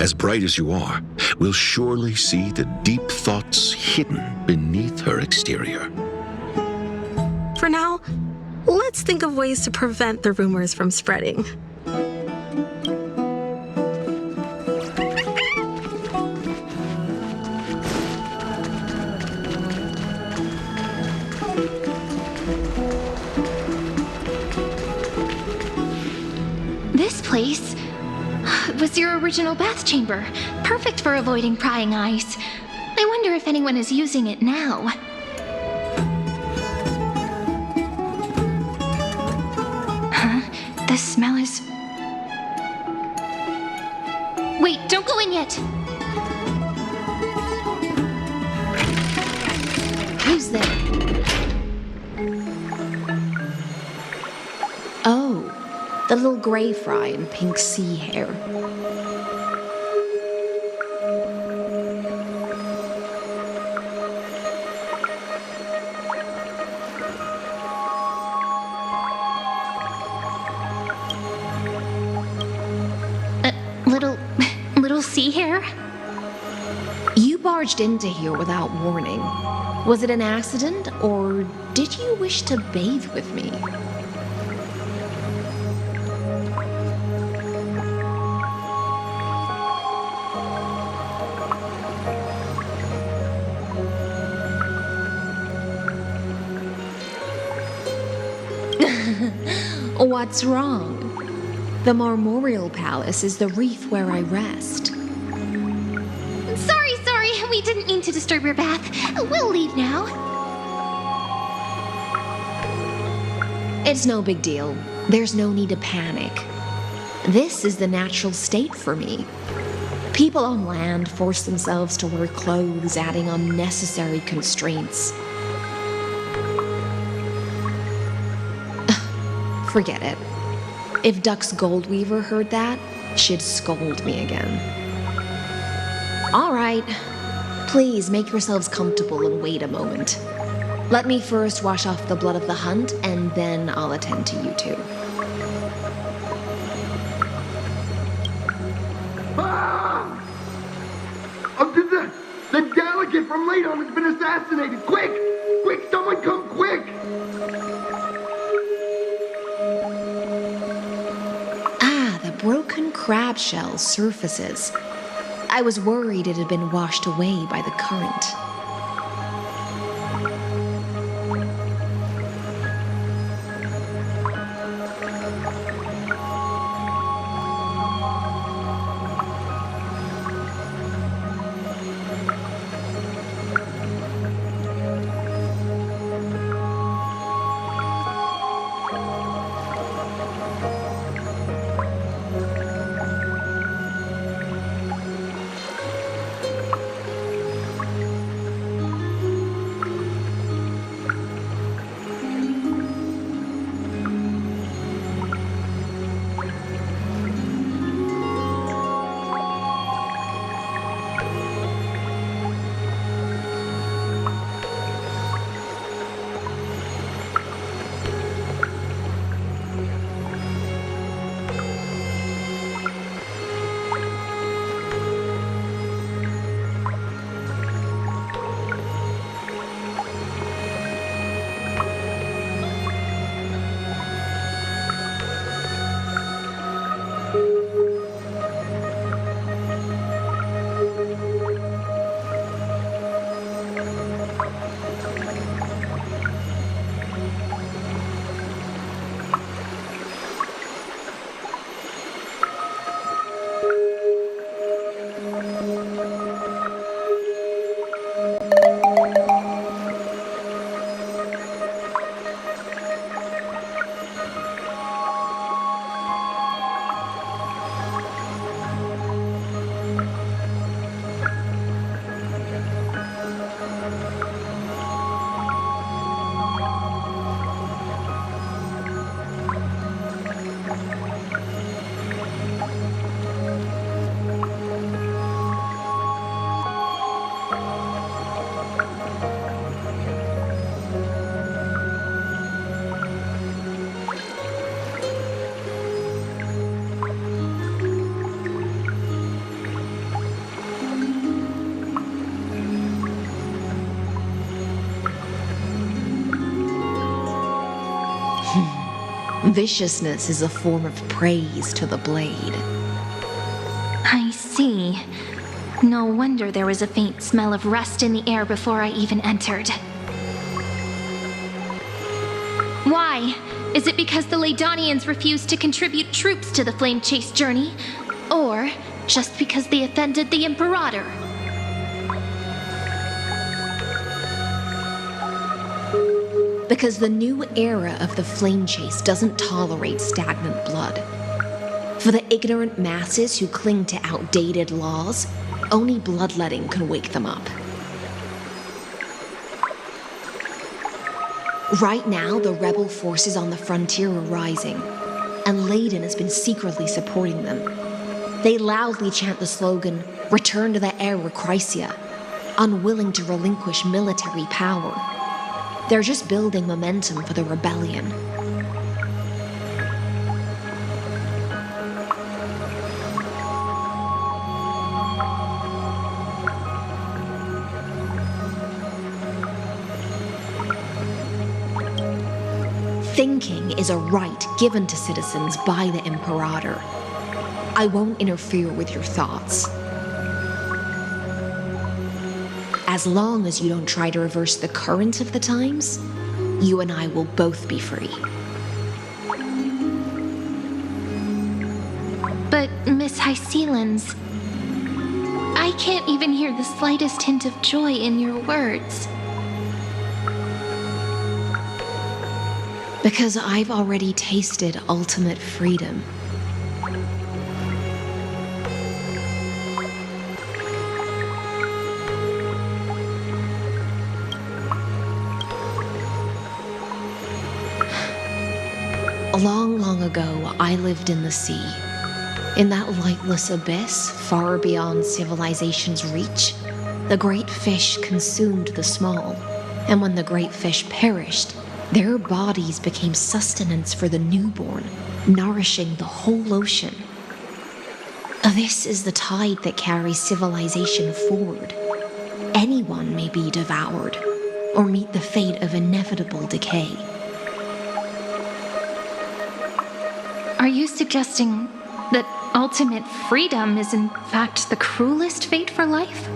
as bright as you are, will surely see the deep thoughts hidden beneath her exterior. For now, let's think of ways to prevent the rumors from spreading. This place was your original bath chamber, perfect for avoiding prying eyes. I wonder if anyone is using it now. Huh? The smell is... Wait, don't go in yet! Who's there? Oh, the little gray fry in pink sea hair. Little sea hair? You barged into here without warning. Was it an accident, or did you wish to bathe with me? What's wrong? The Marmoreal Palace is the reef where I rest. Sorry, we didn't mean to disturb your bath. We'll leave now. It's no big deal. There's no need to panic. This is the natural state for me. People on land force themselves to wear clothes, adding unnecessary constraints. Forget it. If Duck's Goldweaver heard that, she'd scold me again. All right. Please make yourselves comfortable and wait a moment. Let me first wash off the blood of the hunt, and then I'll attend to you two. Ah! The delegate from Ladon has been assassinated! Quick! Quick, someone come quick! The broken crab shell surfaces. I was worried it had been washed away by the current. Viciousness is a form of praise to the blade. I see. No wonder there was a faint smell of rust in the air before I even entered. Why? Is it because the Laydonians refused to contribute troops to the Flame Chase journey? Or just because they offended the Imperator? Because the new era of the Flame Chase doesn't tolerate stagnant blood. For the ignorant masses who cling to outdated laws, only bloodletting can wake them up. Right now, the rebel forces on the frontier are rising, and Layden has been secretly supporting them. They loudly chant the slogan, "Return to the Era Chrysia," unwilling to relinquish military power. They're just building momentum for the rebellion. Thinking is a right given to citizens by the Imperator. I won't interfere with your thoughts. As long as you don't try to reverse the current of the times, you and I will both be free. But, Miss Hycelens, I can't even hear the slightest hint of joy in your words. Because I've already tasted ultimate freedom. Long, long ago, I lived in the sea. In that lightless abyss, far beyond civilization's reach, the great fish consumed the small. And when the great fish perished, their bodies became sustenance for the newborn, nourishing the whole ocean. This is the tide that carries civilization forward. Anyone may be devoured, or meet the fate of inevitable decay. Are you suggesting that ultimate freedom is in fact the cruelest fate for life?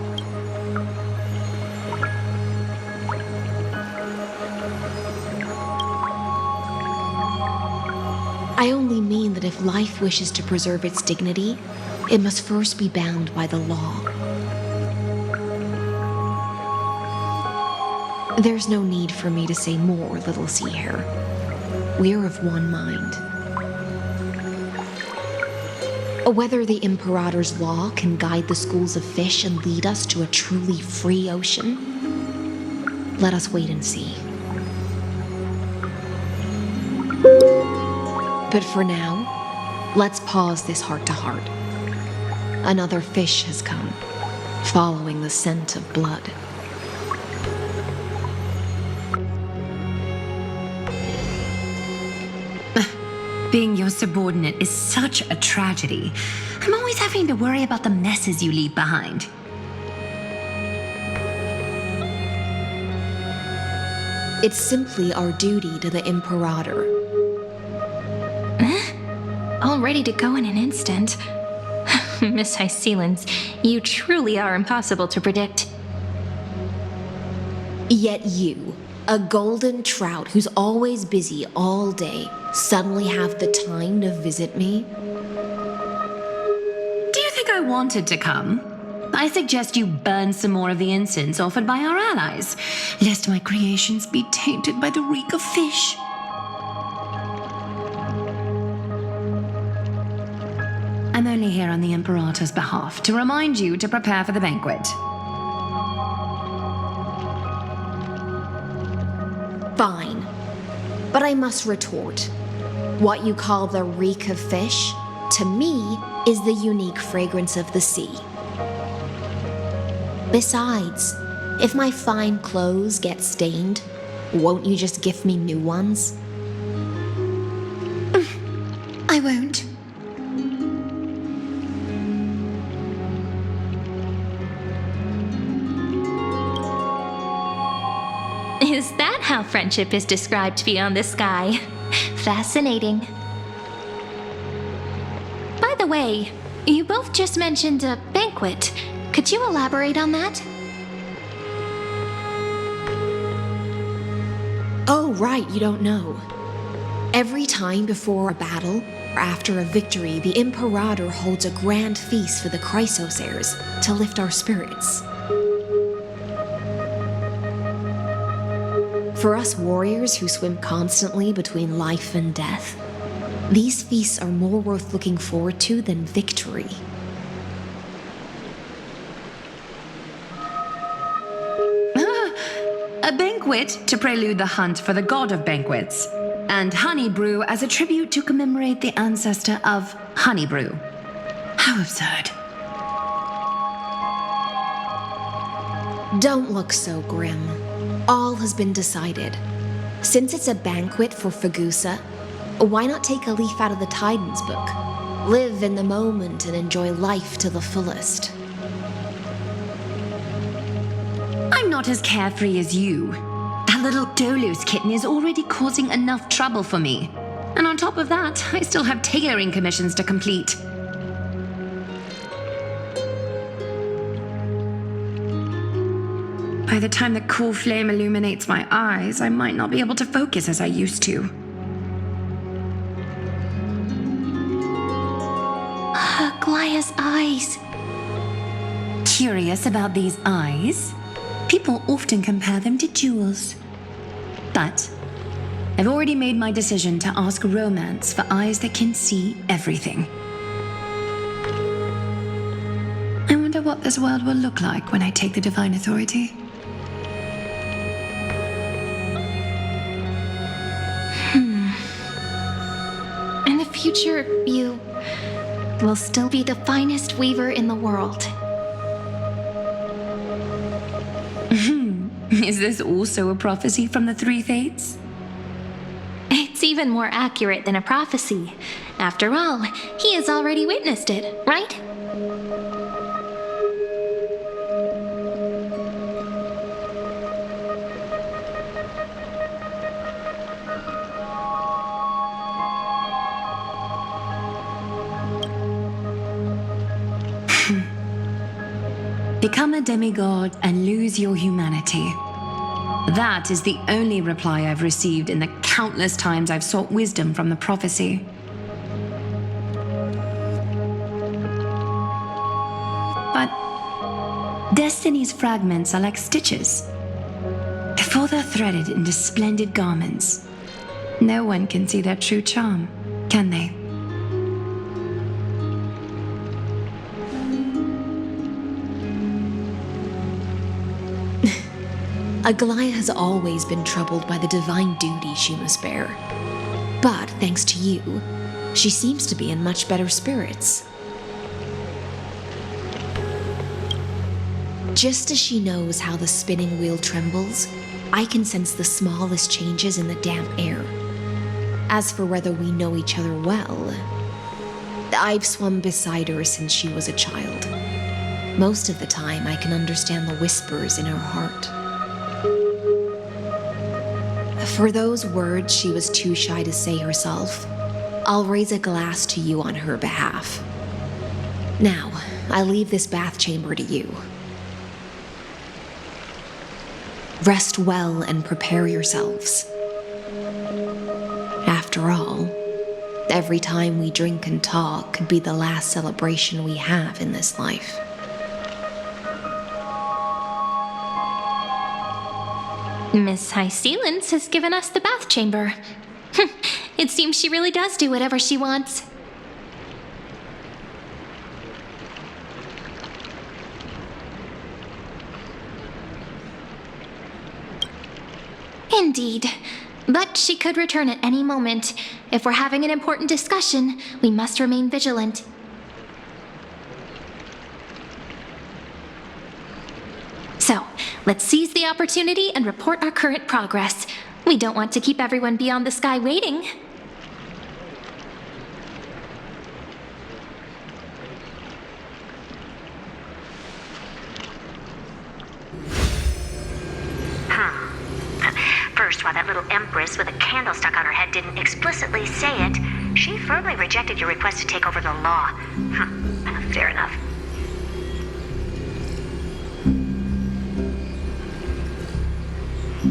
I only mean that if life wishes to preserve its dignity, it must first be bound by the law. There's no need for me to say more, little sea hare. We're of one mind. Whether the Imperator's law can guide the schools of fish and lead us to a truly free ocean, let us wait and see. But for now, let's pause this heart-to-heart. Another fish has come, following the scent of blood. Being your subordinate is such a tragedy. I'm always having to worry about the messes you leave behind. It's simply our duty to the Imperator. All ready to go in an instant. Miss Hycelens, you truly are impossible to predict. Yet you, a golden trout who's always busy all day, suddenly have the time to visit me? Do you think I wanted to come? I suggest you burn some more of the incense offered by our allies, lest my creations be tainted by the reek of fish. I'm only here on the Imperator's behalf to remind you to prepare for the banquet. Fine. But I must retort. What you call the reek of fish, to me, is the unique fragrance of the sea. Besides, if my fine clothes get stained, won't you just gift me new ones? I won't. Is that how friendship is described beyond the sky? Fascinating. By the way, you both just mentioned a banquet. Could you elaborate on that? Oh, right, you don't know. Every time before a battle or after a victory, the Imperator holds a grand feast for the Chrysos heirs to lift our spirits. For us warriors who swim constantly between life and death, these feasts are more worth looking forward to than victory. A banquet to prelude the hunt for the god of banquets, and honey brew as a tribute to commemorate the ancestor of honey brew. How absurd. Don't look so grim. All has been decided. Since it's a banquet for Fagusa, why not take a leaf out of the Tidens book? Live in the moment and enjoy life to the fullest. I'm not as carefree as you. That little Dolos kitten is already causing enough trouble for me. And on top of that, I still have tailoring commissions to complete. By the time the cool flame illuminates my eyes, I might not be able to focus as I used to. Glaya's eyes. Curious about these eyes? People often compare them to jewels. But I've already made my decision to ask romance for eyes that can see everything. I wonder what this world will look like when I take the divine authority. In the future, you will still be the finest weaver in the world. Is this also a prophecy from the Three Fates? It's even more accurate than a prophecy. After all, he has already witnessed it, right? Become a demigod and lose your humanity. That is the only reply I've received in the countless times I've sought wisdom from the prophecy. But Destiny's fragments are like stitches. Before they're threaded into splendid garments, no one can see their true charm, can they? Aglaya has always been troubled by the divine duty she must bear. But thanks to you, she seems to be in much better spirits. Just as she knows how the spinning wheel trembles, I can sense the smallest changes in the damp air. As for whether we know each other well, I've swum beside her since she was a child. Most of the time, I can understand the whispers in her heart. For those words she was too shy to say herself, I'll raise a glass to you on her behalf. Now, I leave this bath chamber to you. Rest well and prepare yourselves. After all, every time we drink and talk could be the last celebration we have in this life. Miss Hycelens has given us the bath chamber. It seems she really does do whatever she wants. Indeed. But she could return at any moment. If we're having an important discussion, we must remain vigilant. So, let's seize the opportunity and report our current progress. We don't want to keep everyone beyond the sky waiting. first, while that little empress with a candle stuck on her head didn't explicitly say it, she firmly rejected your request to take over the law. Fair enough.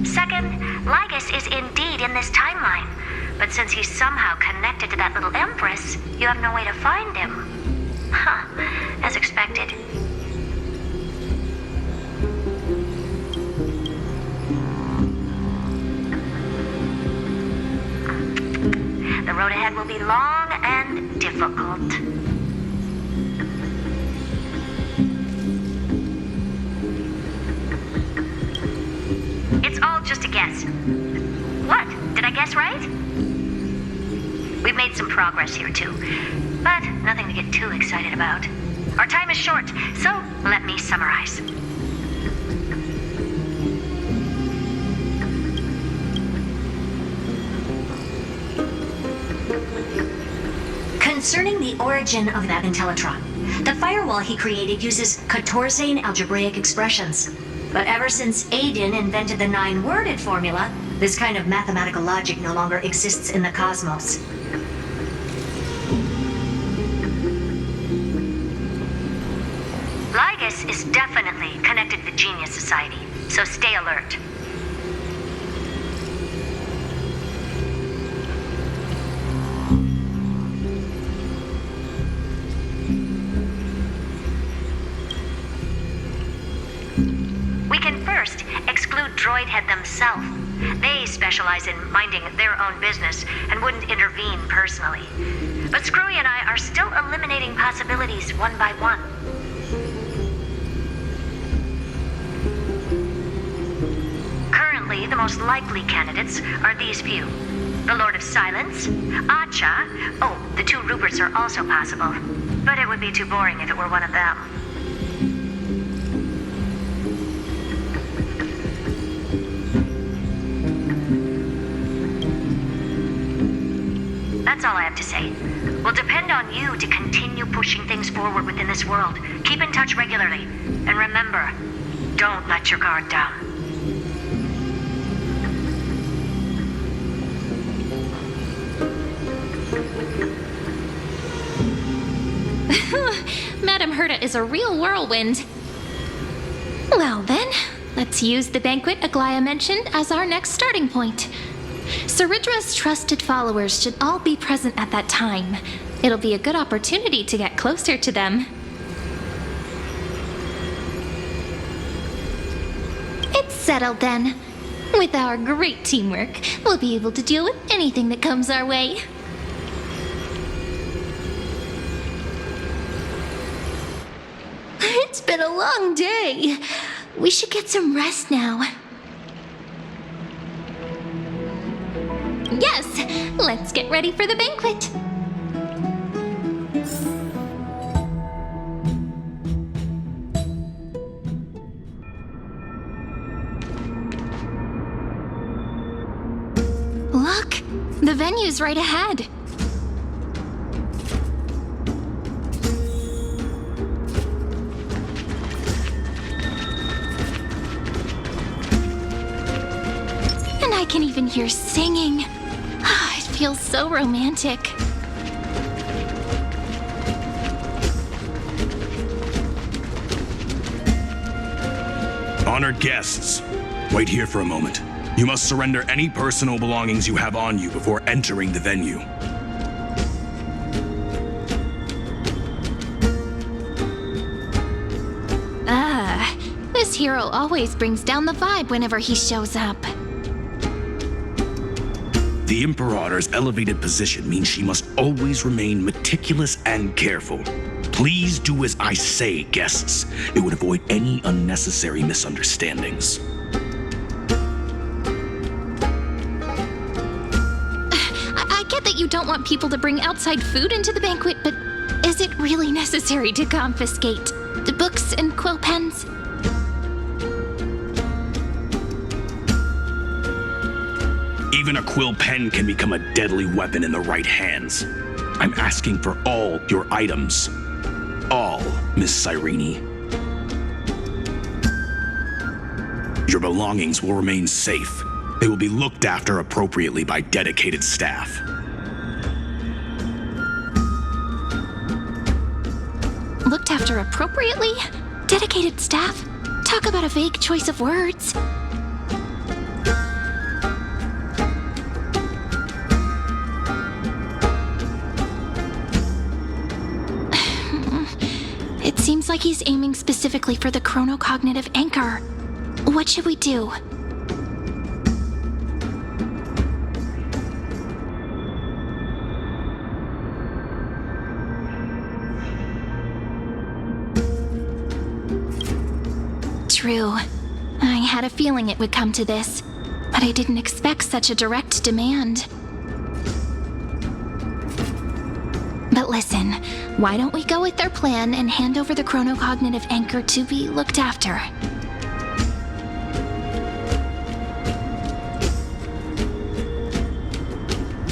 Second, Lygus is indeed in this timeline. But since he's somehow connected to that little empress, you have no way to find him. As expected. The road ahead will be long and difficult. It's all just a guess. What? Did I guess right? We've made some progress here, too. But nothing to get too excited about. Our time is short, so let me summarize. Concerning the origin of that Intellitron, the firewall he created uses Catorzane algebraic expressions. But ever since Aiden invented the 9-worded formula, this kind of mathematical logic no longer exists in the cosmos. Lygus is definitely connected to the Genius Society, so stay alert. We can first exclude Droidhead themselves. They specialize in minding their own business and wouldn't intervene personally. But Screwy and I are still eliminating possibilities one by one. Currently, the most likely candidates are these few. The Lord of Silence, Acha. Oh, the 2 Ruperts are also possible. But it would be too boring if it were one of them. That's all I have to say. We'll depend on you to continue pushing things forward within this world. Keep in touch regularly. And remember, don't let your guard down. Madame Herta is a real whirlwind. Well then, let's use the banquet Aglaya mentioned as our next starting point. Ceridra's trusted followers should all be present at that time. It'll be a good opportunity to get closer to them. It's settled then. With our great teamwork, we'll be able to deal with anything that comes our way. It's been a long day. We should get some rest now. Yes, let's get ready for the banquet. Look, the venue's right ahead. And I can even hear singing. It feels so romantic. Honored guests, wait here for a moment. You must surrender any personal belongings you have on you before entering the venue. This hero always brings down the vibe whenever he shows up. The Imperator's elevated position means she must always remain meticulous and careful. Please do as I say, guests. It would avoid any unnecessary misunderstandings. I get that you don't want people to bring outside food into the banquet, but is it really necessary to confiscate the books and quill pens? Even a quill pen can become a deadly weapon in the right hands. I'm asking for all your items. All, Miss Cyrene. Your belongings will remain safe. They will be looked after appropriately by dedicated staff. Looked after appropriately? Dedicated staff? Talk about a vague choice of words. It seems like he's aiming specifically for the chronocognitive anchor. What should we do? True. I had a feeling it would come to this, but I didn't expect such a direct demand. But listen, why don't we go with their plan and hand over the chronocognitive anchor to be looked after?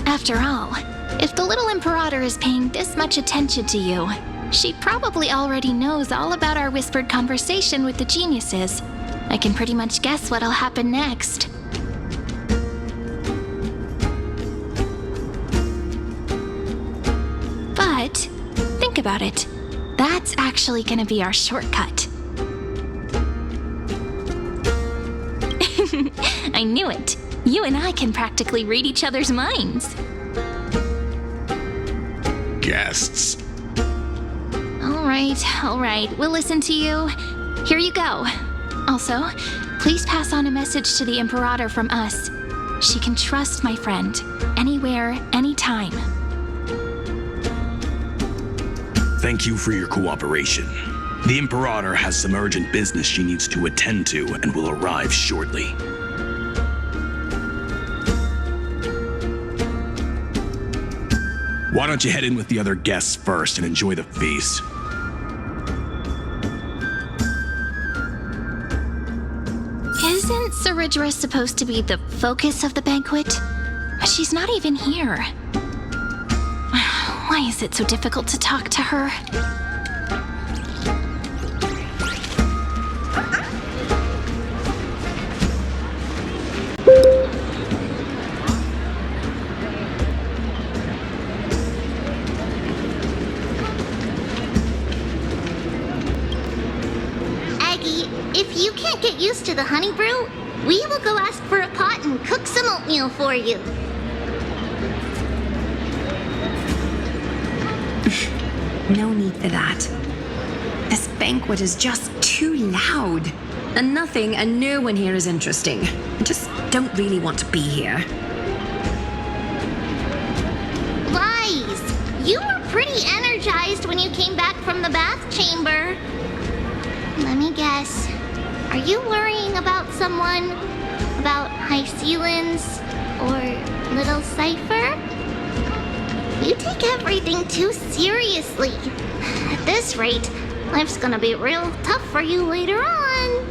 After all, if the little Imperator is paying this much attention to you, she probably already knows all about our whispered conversation with the geniuses. I can pretty much guess what'll happen next. But think about it. That's actually gonna be our shortcut. I knew it. You and I can practically read each other's minds. Guests. All right, we'll listen to you. Here you go. Also, please pass on a message to the Imperator from us. She can trust my friend, anywhere, anytime. Thank you for your cooperation. The Imperator has some urgent business she needs to attend to and will arrive shortly. Why don't you head in with the other guests first and enjoy the feast? Isn't Saridra supposed to be the focus of the banquet? But she's not even here. Why is it so difficult to talk to her? If you can't get used to the honey brew, we will go ask for a pot and cook some oatmeal for you. No need for that. This banquet is just too loud. And nothing and no one here is interesting. I just don't really want to be here. Lies! You were pretty energized when you came back from the bath chamber. Let me guess. Are you worrying about someone? About High Sealans? Or Little Cypher? You take everything too seriously. At this rate, life's gonna be real tough for you later on.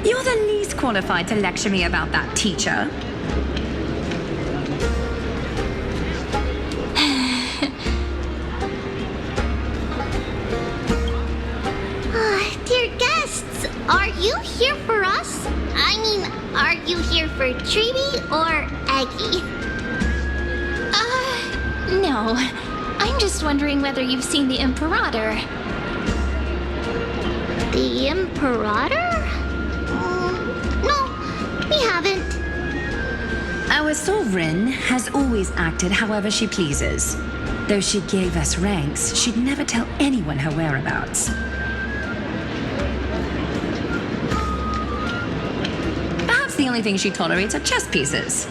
You're the least qualified to lecture me about that, teacher. Dear guests, are you here for us? I mean, are you here for Treeby or Aggie? No. I'm just wondering whether you've seen the Imperator. The Imperator? No, we haven't. Our sovereign has always acted however she pleases. Though she gave us ranks, she'd never tell anyone her whereabouts. Perhaps the only thing she tolerates are chess pieces.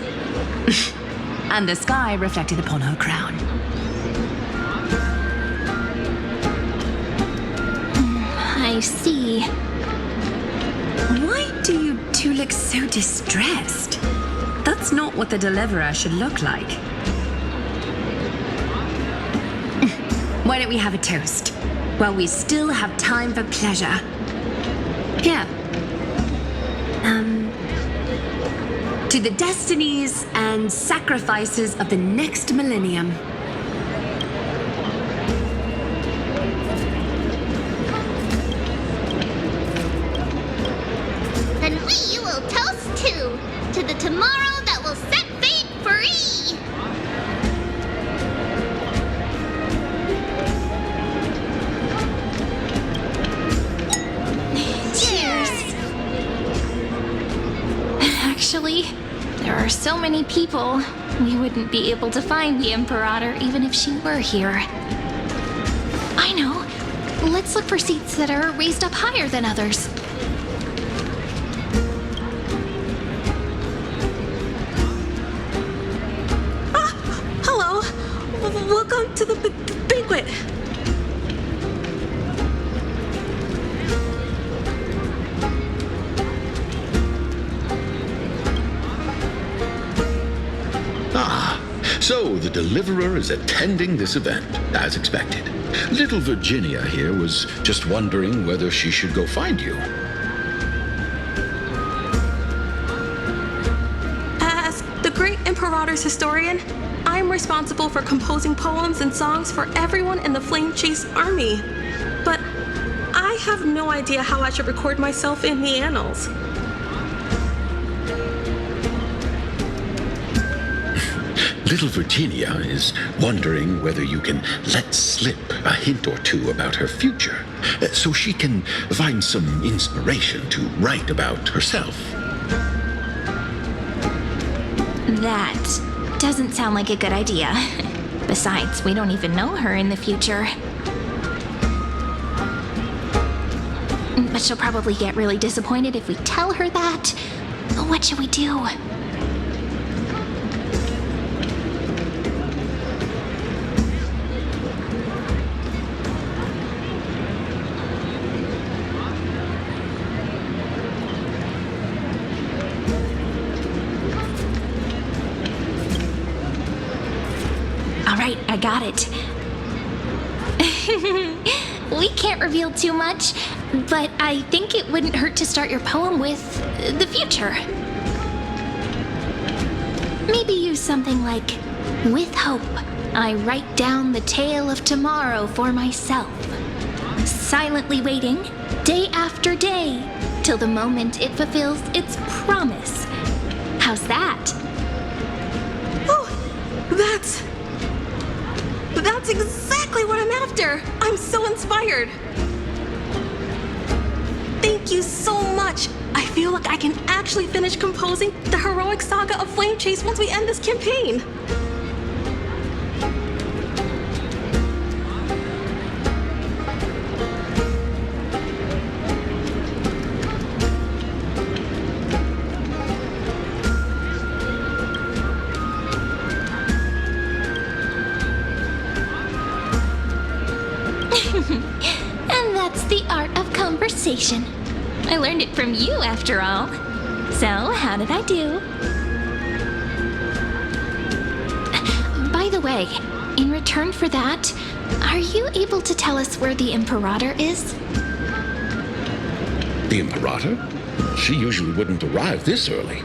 And the sky reflected upon her crown. I see. Why do you two look so distressed? That's not what the deliverer should look like. Why don't we have a toast? While we still have time for pleasure. Here. To the destinies and sacrifices of the next millennium. to the tomorrow that will set fate free! Cheers! Actually, there are so many people, we wouldn't be able to find the Imperator even if she were here. I know. Let's look for seats that are raised up higher than others. Hello. Welcome to the banquet. So the Deliverer is attending this event, as expected. Little Virginia here was just wondering whether she should go find you. As the great Imperator's historian, I'm responsible for composing poems and songs for everyone in the Flame Chase army. But I have no idea how I should record myself in the annals. Little Virginia is wondering whether you can let slip a hint or two about her future, so she can find some inspiration to write about herself. That doesn't sound like a good idea. Besides, we don't even know her in the future. But she'll probably get really disappointed if we tell her that. What should we do? I got it. We can't reveal too much, but I think it wouldn't hurt to start your poem with the future. Maybe use something like, "With hope, I write down the tale of tomorrow for myself, silently waiting, day after day, till the moment it fulfills its promise." How's that? Oh, that's exactly what I'm after. I'm so inspired. Thank you so much. I feel like I can actually finish composing the heroic saga of Flame Chase once we end this campaign. And that's the art of conversation. I learned it from you, after all. So, how did I do? By the way, in return for that, are you able to tell us where the Imperator is? The Imperator? She usually wouldn't arrive this early.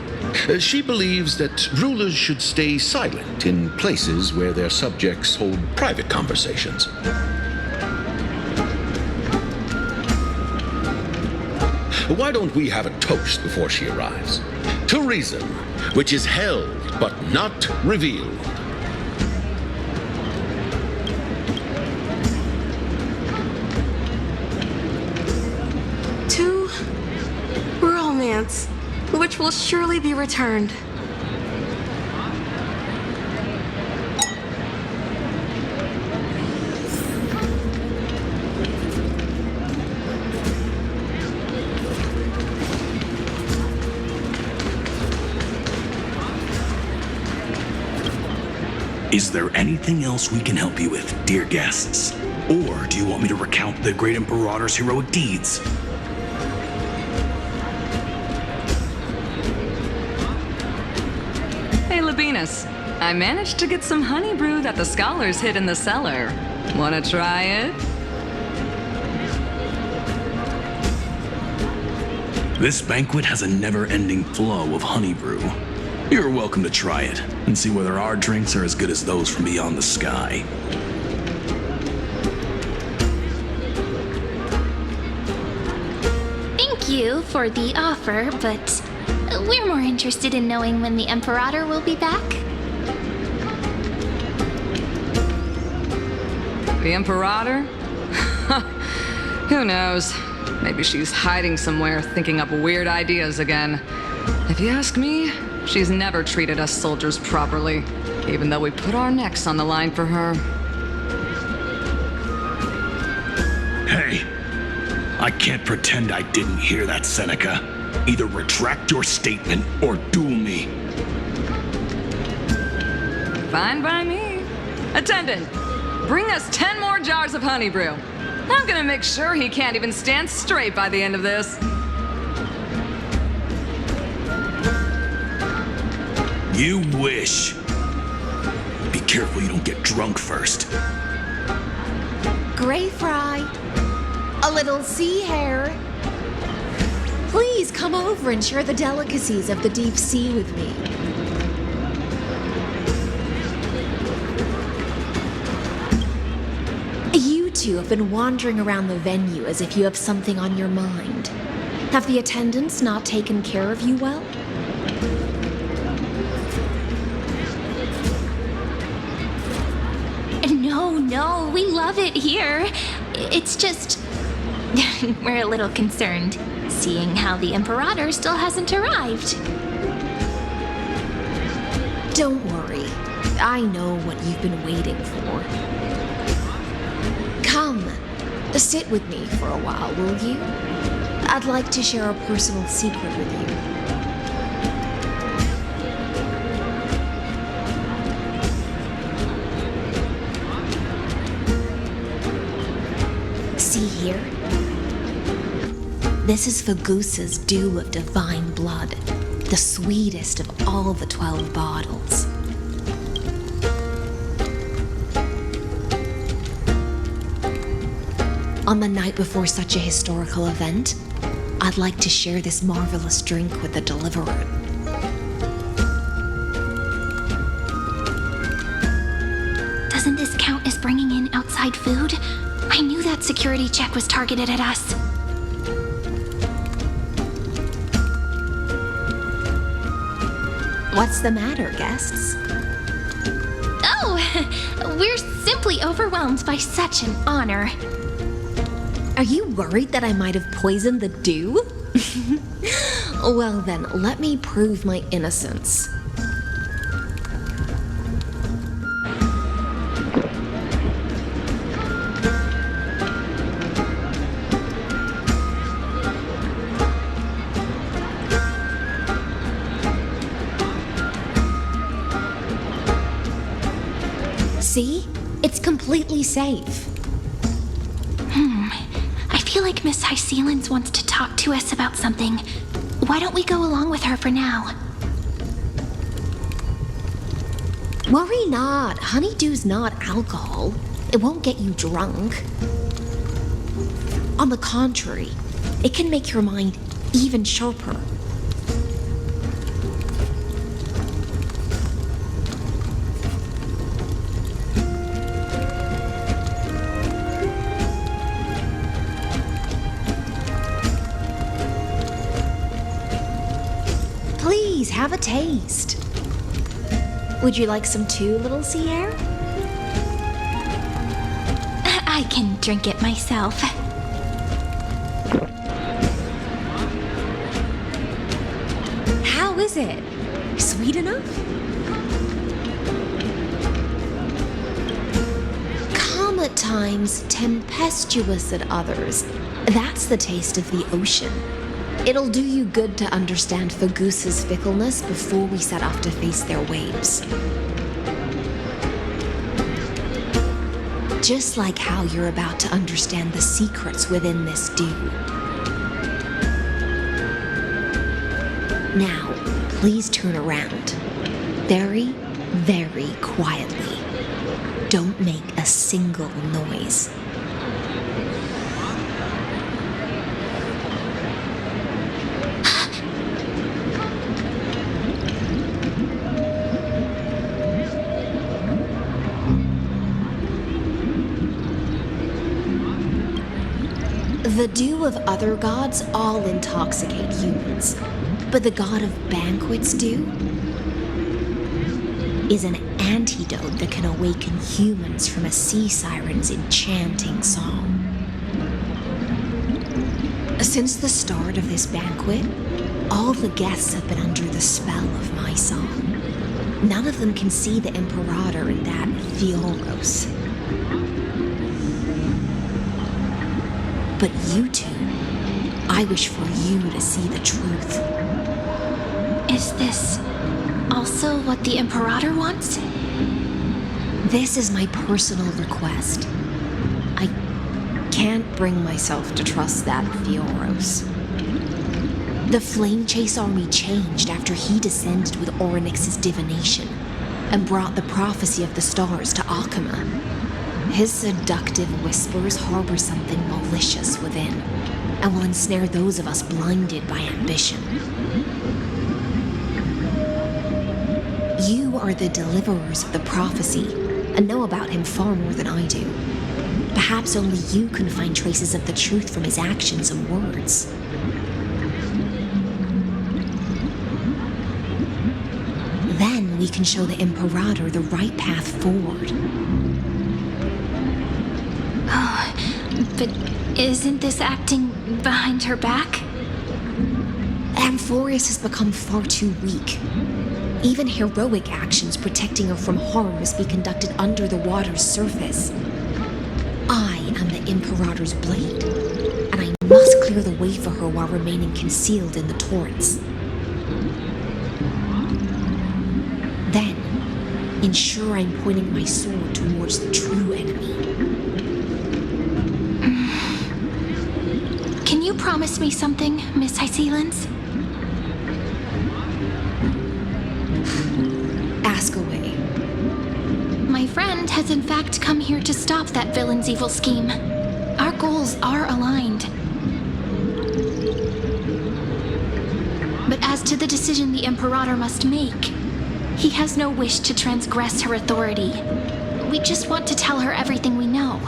She believes that rulers should stay silent in places where their subjects hold private conversations. Why don't we have a toast before she arrives? To reason, which is held but not revealed. To romance, which will surely be returned. Is there anything else we can help you with, dear guests? Or do you want me to recount the great Imperator's heroic deeds? Hey, Labinas. I managed to get some honey brew that the scholars hid in the cellar. Wanna try it? This banquet has a never-ending flow of honey brew. You're welcome to try it and see whether our drinks are as good as those from beyond the sky. Thank you for the offer, but we're more interested in knowing when the Imperator will be back. The Imperator? Who knows? Maybe she's hiding somewhere, thinking up weird ideas again. If you ask me, she's never treated us soldiers properly, even though we put our necks on the line for her. Hey, I can't pretend I didn't hear that, Seneca. Either retract your statement or duel me. Fine by me. Attendant, bring us 10 more jars of honey brew. I'm gonna make sure he can't even stand straight by the end of this. You wish. Be careful you don't get drunk first. Gray fry. A little sea hare. Please come over and share the delicacies of the deep sea with me. You two have been wandering around the venue as if you have something on your mind. Have the attendants not taken care of you well? No, we love it here. It's just... we're a little concerned, seeing how the Imperator still hasn't arrived. Don't worry. I know what you've been waiting for. Come, sit with me for a while, will you? I'd like to share a personal secret with you. See here? This is Fagusa's dew of divine blood, the sweetest of all the 12 bottles. On the night before such a historical event, I'd like to share this marvelous drink with the deliverer. Doesn't this count as bringing in outside food? I knew that security check was targeted at us. What's the matter, guests? Oh, we're simply overwhelmed by such an honor. Are you worried that I might have poisoned the dew? Well then, let me prove my innocence. See? It's completely safe. I feel like Miss Hycealens wants to talk to us about something. Why don't we go along with her for now? Worry not. Honeydew's not alcohol. It won't get you drunk. On the contrary, it can make your mind even sharper. Please, have a taste. Would you like some too, little sea hare? I can drink it myself. How is it? Sweet enough? Calm at times, tempestuous at others. That's the taste of the ocean. It'll do you good to understand Fagusa's fickleness before we set off to face their waves. Just like how you're about to understand the secrets within this dew. Now, please turn around. Very, very quietly. Don't make a single noise. The dew of other gods all intoxicate humans, but the god of banquets do, is an antidote that can awaken humans from a sea siren's enchanting song. Since the start of this banquet, all the guests have been under the spell of my song. None of them can see the Imperator in that Amphoreus. But you two, I wish for you to see the truth. Is this also what the Imperator wants? This is my personal request. I can't bring myself to trust that Amphoreus. The Flame Chase army changed after he descended with Orynyx's divination and brought the prophecy of the stars to Akama. His seductive whispers harbor something malicious within and will ensnare those of us blinded by ambition. You are the deliverers of the prophecy and know about him far more than I do. Perhaps only you can find traces of the truth from his actions and words. Then we can show the Imperator the right path forward. Oh, but isn't this acting behind her back? Amphoreus has become far too weak. Even heroic actions protecting her from harm must be conducted under the water's surface. I am the Imperator's blade, and I must clear the way for her while remaining concealed in the torrents. Then, ensure I'm pointing my sword towards the true enemy. Can you promise me something, Miss Hycelens? Ask away. My friend has in fact come here to stop that villain's evil scheme. Our goals are aligned. But as to the decision the Imperator must make, he has no wish to transgress her authority. We just want to tell her everything we know.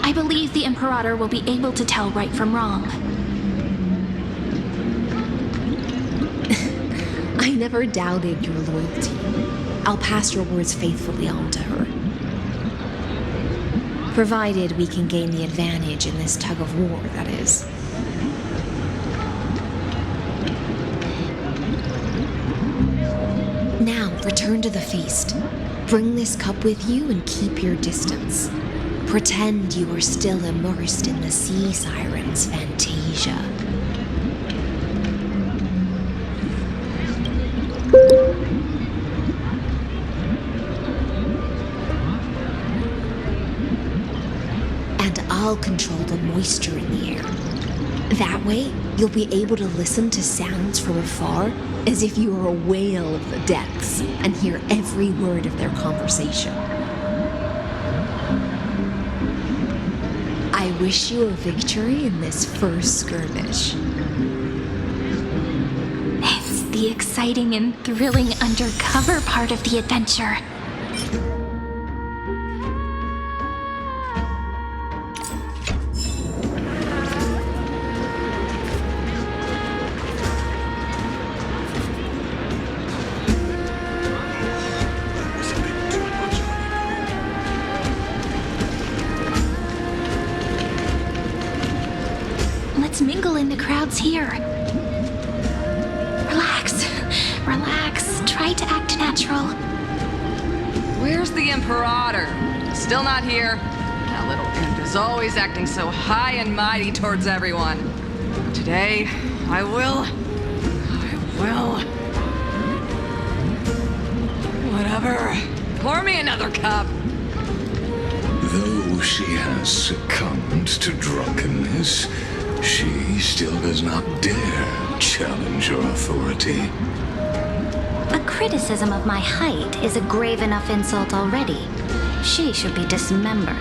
I believe the Imperator will be able to tell right from wrong. I never doubted your loyalty. I'll pass your words faithfully on to her. Provided we can gain the advantage in this tug of war, that is. Now, return to the feast. Bring this cup with you and keep your distance. Pretend you are still immersed in the sea siren's fantasia. And I'll control the moisture in the air. That way, you'll be able to listen to sounds from afar as if you were a whale of the depths and hear every word of their conversation. I wish you a victory in this first skirmish. It's the exciting and thrilling undercover part of the adventure. Let's mingle in the crowds here. Relax. Relax. Try to act natural. Where's the Imperator? Still not here. That little imp is always acting so high and mighty towards everyone. Today, I will. Whatever. Pour me another cup. Though she has succumbed to drunkenness, she still does not dare challenge your authority. A criticism of my height is a grave enough insult already. She should be dismembered.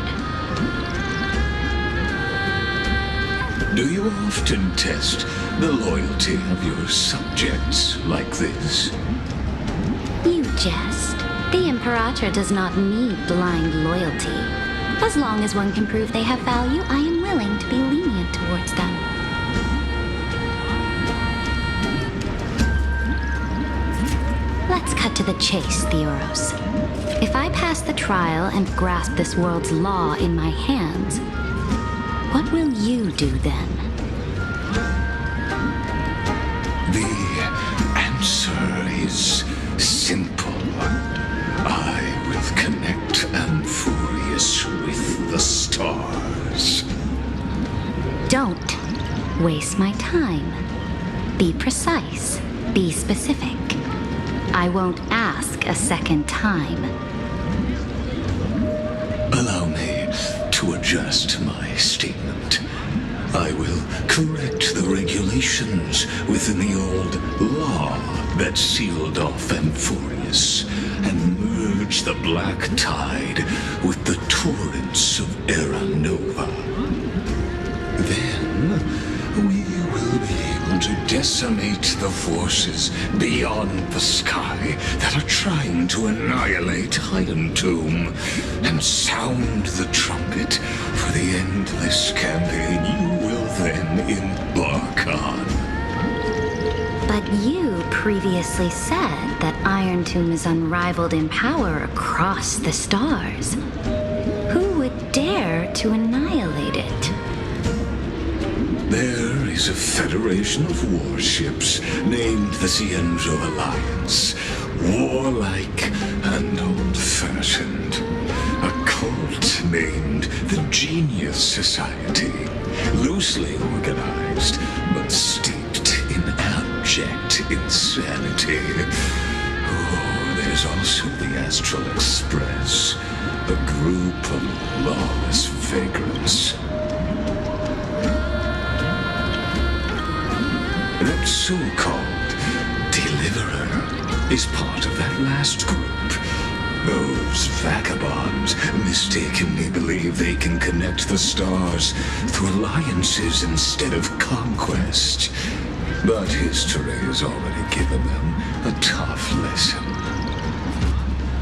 Do you often test the loyalty of your subjects like this? You jest. The Imperator does not need blind loyalty. As long as one can prove they have value, I am willing. willing to be lenient towards them. Let's cut to the chase, Theoros. If I pass the trial and grasp this world's law in my hands, what will you do then? The answer is simple. I will connect Amphoreus with the stars. Don't waste my time. Be precise. Be specific. I won't ask a second time. Allow me to adjust my statement. I will correct the regulations within the old law that sealed off Amphoreus and merge the black tide with the torrents of Era Nova. Then we will be able to decimate the forces beyond the sky that are trying to annihilate Iron Tomb and sound the trumpet for the endless campaign you will then embark on. But you previously said that Iron Tomb is unrivaled in power across the stars. Who would dare to annihilate it? There is a federation of warships named the Cienzo Alliance, warlike and old-fashioned. A cult named the Genius Society, loosely organized, but steeped in abject insanity. Oh, there's also the Astral Express, a group of lawless vagrants. That so-called Deliverer is part of that last group. Those vagabonds mistakenly believe they can connect the stars through alliances instead of conquest. But history has already given them a tough lesson.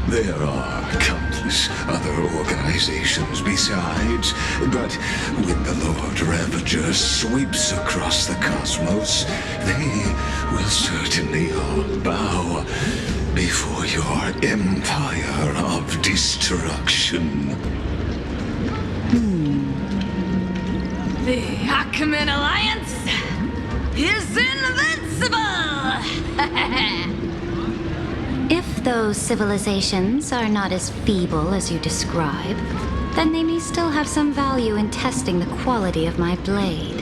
There are countless other organizations besides, but when the Lord Ravager sweeps across the cosmos, they will certainly all bow before your empire of destruction. The Ackman Alliance is invincible! If those civilizations are not as feeble as you describe, then they may still have some value in testing the quality of my blade.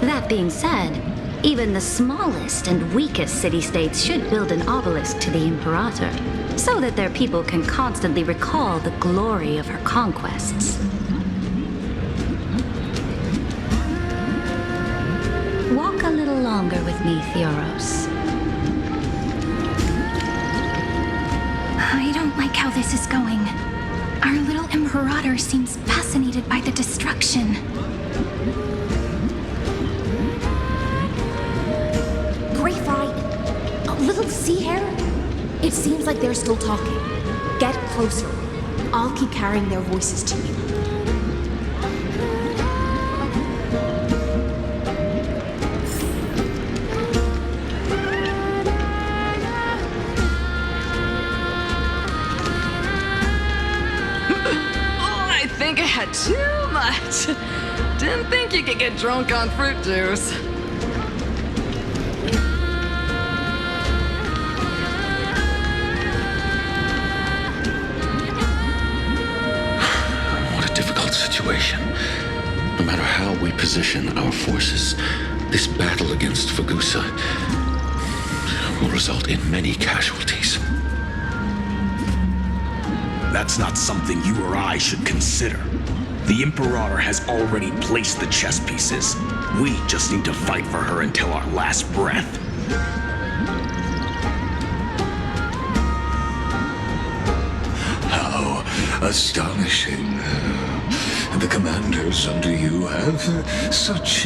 That being said, even the smallest and weakest city-states should build an obelisk to the Imperator, so that their people can constantly recall the glory of her conquests. Walk a little longer with me, Theoros. I don't like how this is going. Our little Imperator seems fascinated by the destruction. Gray Fry, a little sea hare? It seems like they're still talking. Get closer. I'll keep carrying their voices to you. I think I had too much. Didn't think you could get drunk on fruit juice. What a difficult situation. No matter how we position our forces, this battle against Fagusa will result in many casualties. That's not something you or I should consider. The Imperator has already placed the chess pieces. We just need to fight for her until our last breath. How astonishing. The commanders under you have such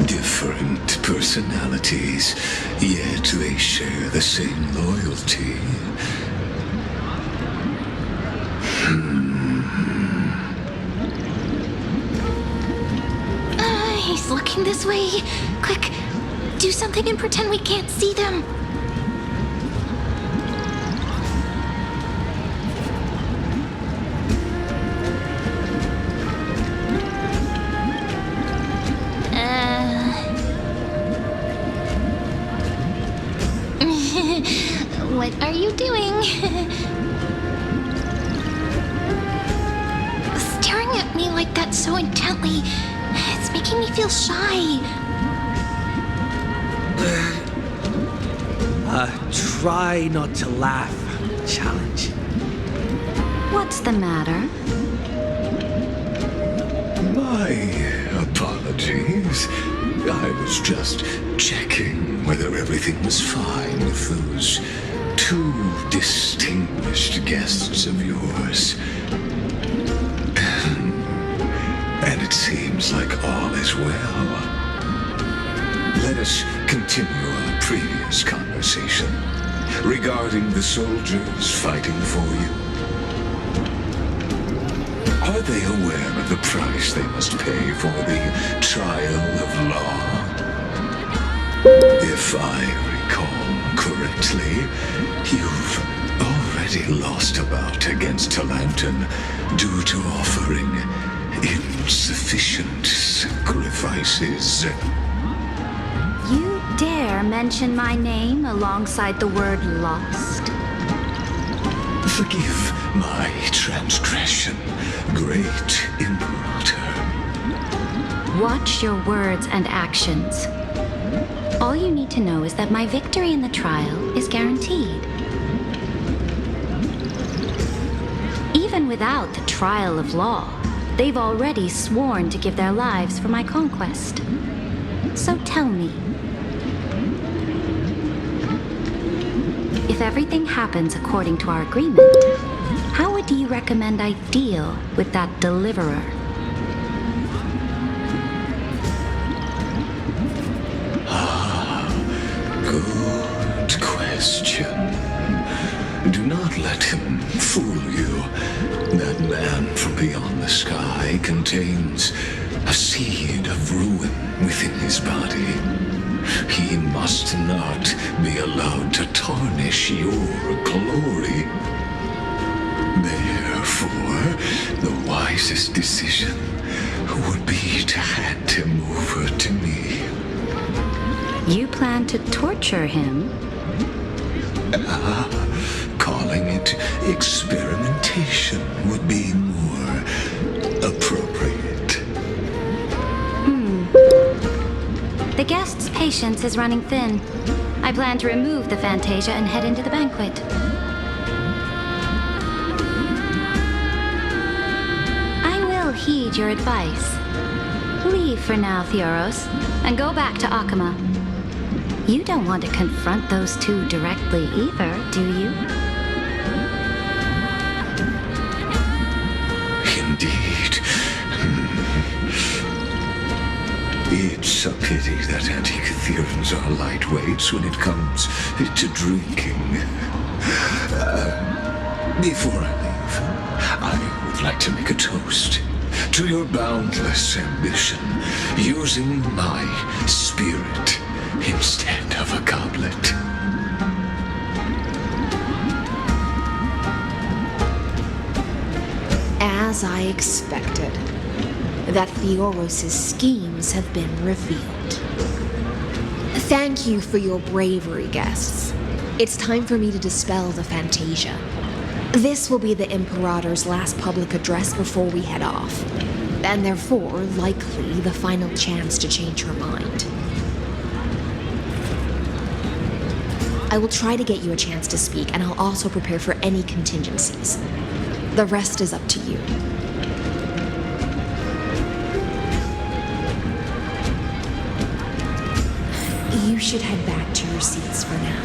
different personalities, yet they share the same loyalty. this way. Quick, do something and pretend we can't see them. What are you doing? Staring at me like that so intently, it's making me feel shy. Try not to laugh. Challenge. What's the matter? My apologies. I was just checking whether everything was fine with those two distinguished guests of yours. And it seems like all is well. Let us continue our previous conversation regarding the soldiers fighting for you. Are they aware of the price they must pay for the trial of law? If I recall correctly, you've already lost a bout against Talanton due to offering insufficient sacrifices. You dare mention my name alongside the word lost? Forgive my transgression, great Imperator. Watch your words and actions. All you need to know is that my victory in the trial is guaranteed. Even without the trial of law, they've already sworn to give their lives for my conquest. So tell me, if everything happens according to our agreement, how would you recommend I deal with that deliverer? Good question. Do not let him fool you. That man from beyond the sky contains a seed of ruin within his body. He must not be allowed to tarnish your glory. Therefore, the wisest decision would be to hand him over to me. You plan to torture him? Calling it experimentation would be more appropriate. The guest's patience is running thin. I plan to remove the Fantasia and head into the banquet. I will heed your advice. Leave for now, Theoros, and go back to Akama. You don't want to confront those two directly either, do you? Indeed. It's a pity that Antikytherians are lightweights when it comes to drinking. Before I leave, I would like to make a toast to your boundless ambition, using my spirit instead of a goblet. As I expected, that Theoros' schemes have been revealed. Thank you for your bravery, guests. It's time for me to dispel the Fantasia. This will be the Imperator's last public address before we head off, and therefore, likely, the final chance to change her mind. I will try to get you a chance to speak, and I'll also prepare for any contingencies. The rest is up to you. You should head back to your seats for now.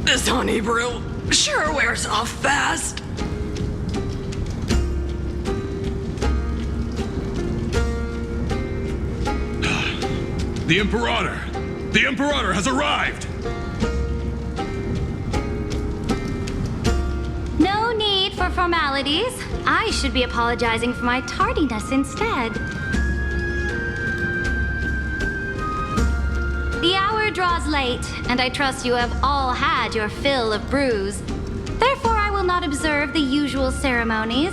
This honey brew sure wears off fast. The Imperator! The Imperator has arrived! No need for formalities. I should be apologizing for my tardiness instead. The hour draws late, and I trust you have all had your fill of brews. Therefore, I will not observe the usual ceremonies.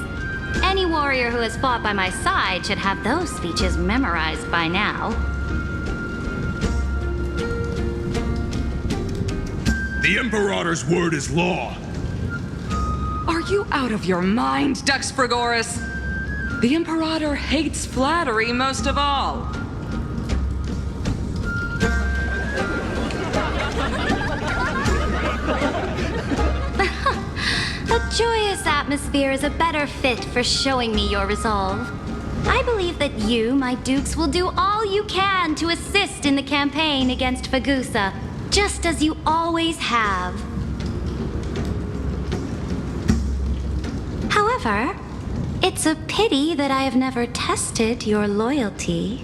Any warrior who has fought by my side should have those speeches memorized by now. The Imperator's word is law. Are you out of your mind, Dux Frigoris? The Imperator hates flattery most of all. A joyous atmosphere is a better fit for showing me your resolve. I believe that you, my dukes, will do all you can to assist in the campaign against Fagusa, just as you always have. However, it's a pity that I have never tested your loyalty.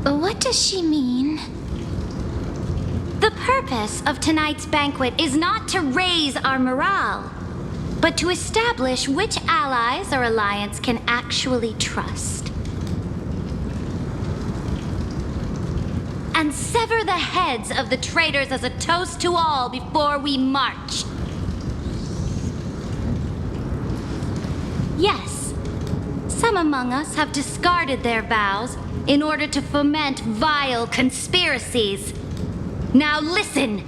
What does she mean? The purpose of tonight's banquet is not to raise our morale, but to establish which allies our alliance can actually trust. And sever the heads of the traitors as a toast to all before we march. Yes, some among us have discarded their vows in order to foment vile conspiracies. Now listen!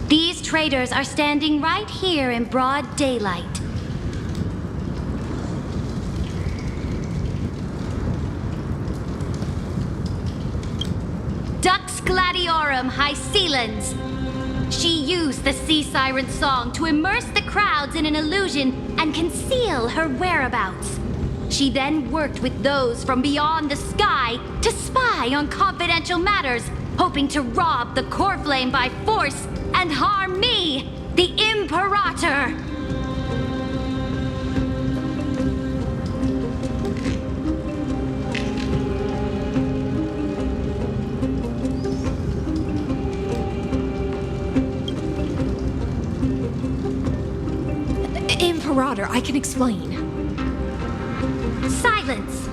These traitors are standing right here in broad daylight. Dux Gladiorum Hycelens. She used the Sea Siren song to immerse the crowds in an illusion and conceal her whereabouts. She then worked with those from beyond the sky to spy on confidential matters, hoping to rob the core flame by force and harm me, the Imperator. Imperator, I can explain. Silence!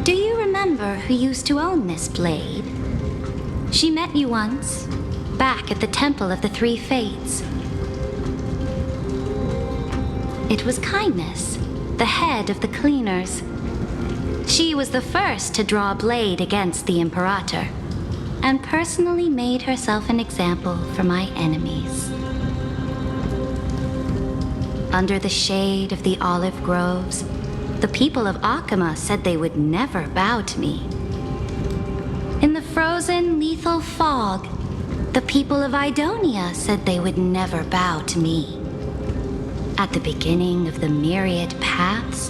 Do you remember who used to own this blade? She met you once, back at the Temple of the Three Fates. It was Kindness, the head of the cleaners. She was the first to draw a blade against the Imperator, and personally made herself an example for my enemies. Under the shade of the olive groves, the people of Akama said they would never bow to me. In the frozen, lethal fog, the people of Idonia said they would never bow to me. At the beginning of the myriad paths,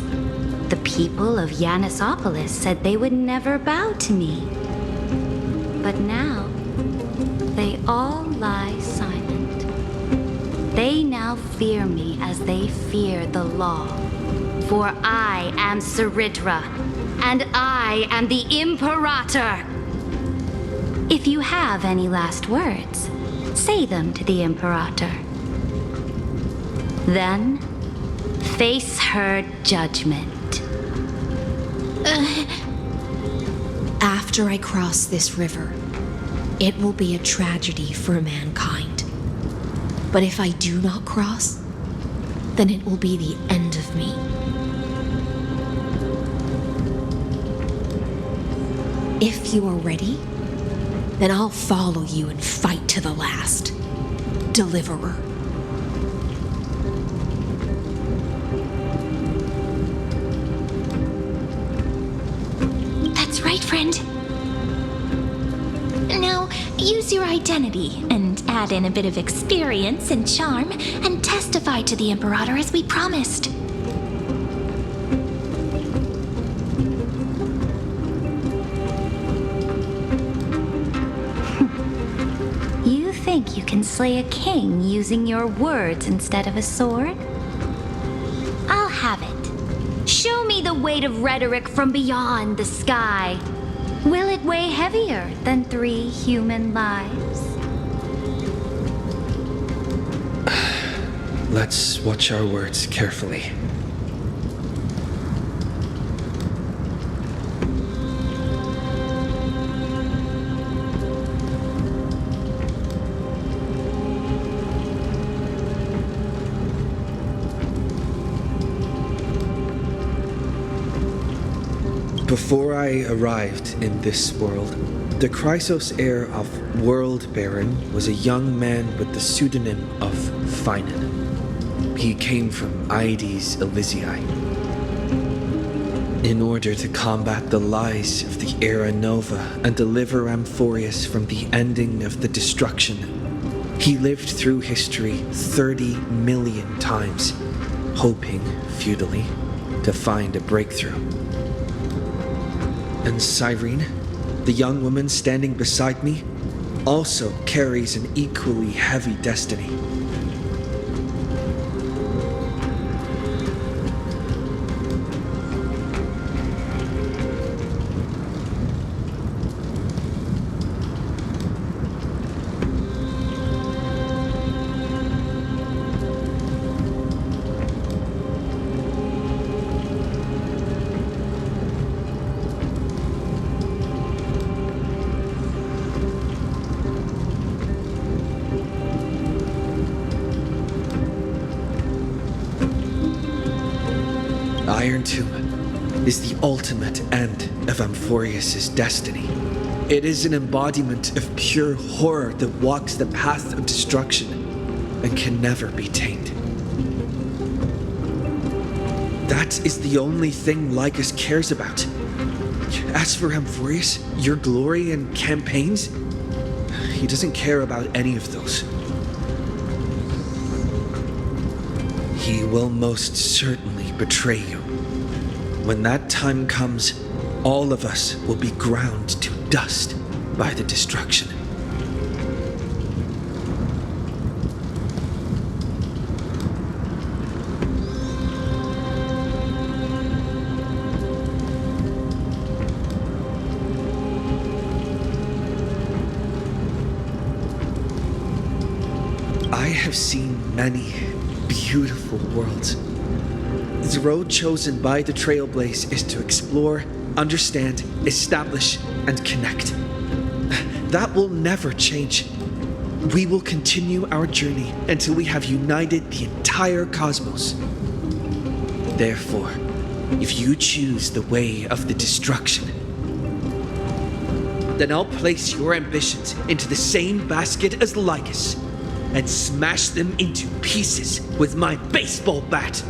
the people of Yanisopolis said they would never bow to me. But now, they all lie silent. They now fear me as they fear the law. For I am Saritra, and I am the Imperator. If you have any last words, say them to the Imperator. Then, face her judgment. After I cross this river, it will be a tragedy for mankind. But if I do not cross, then it will be the end of me. If you are ready, then I'll follow you and fight to the last. Deliverer. That's right, friend. Now, use your identity and add in a bit of experience and charm and testify to the Imperator as we promised. You think you can slay a king using your words instead of a sword? me the weight of rhetoric from beyond the sky. Will it weigh heavier than 3 human lives? Let's watch our words carefully. Before I arrived in this world, the Chrysos heir of World Baron was a young man with the pseudonym of Finan. He came from Aedes Elysiae. In order to combat the lies of the Era Nova and deliver Amphoreus from the ending of the destruction, he lived through history 30 million times, hoping, futilely, to find a breakthrough. And Cyrene, the young woman standing beside me, also carries an equally heavy destiny. Iron Tomb is the ultimate end of Amphoreus' destiny. It is an embodiment of pure horror that walks the path of destruction and can never be tamed. That is the only thing Lycus cares about. As for Amphoreus, your glory and campaigns, he doesn't care about any of those. He will most certainly betray you. When that time comes, all of us will be ground to dust by the destruction. I have seen many beautiful worlds. The road chosen by the Trailblaze is to explore, understand, establish, and connect. That will never change. We will continue our journey until we have united the entire cosmos. Therefore, if you choose the way of the destruction, then I'll place your ambitions into the same basket as Lycus and smash them into pieces with my baseball bat.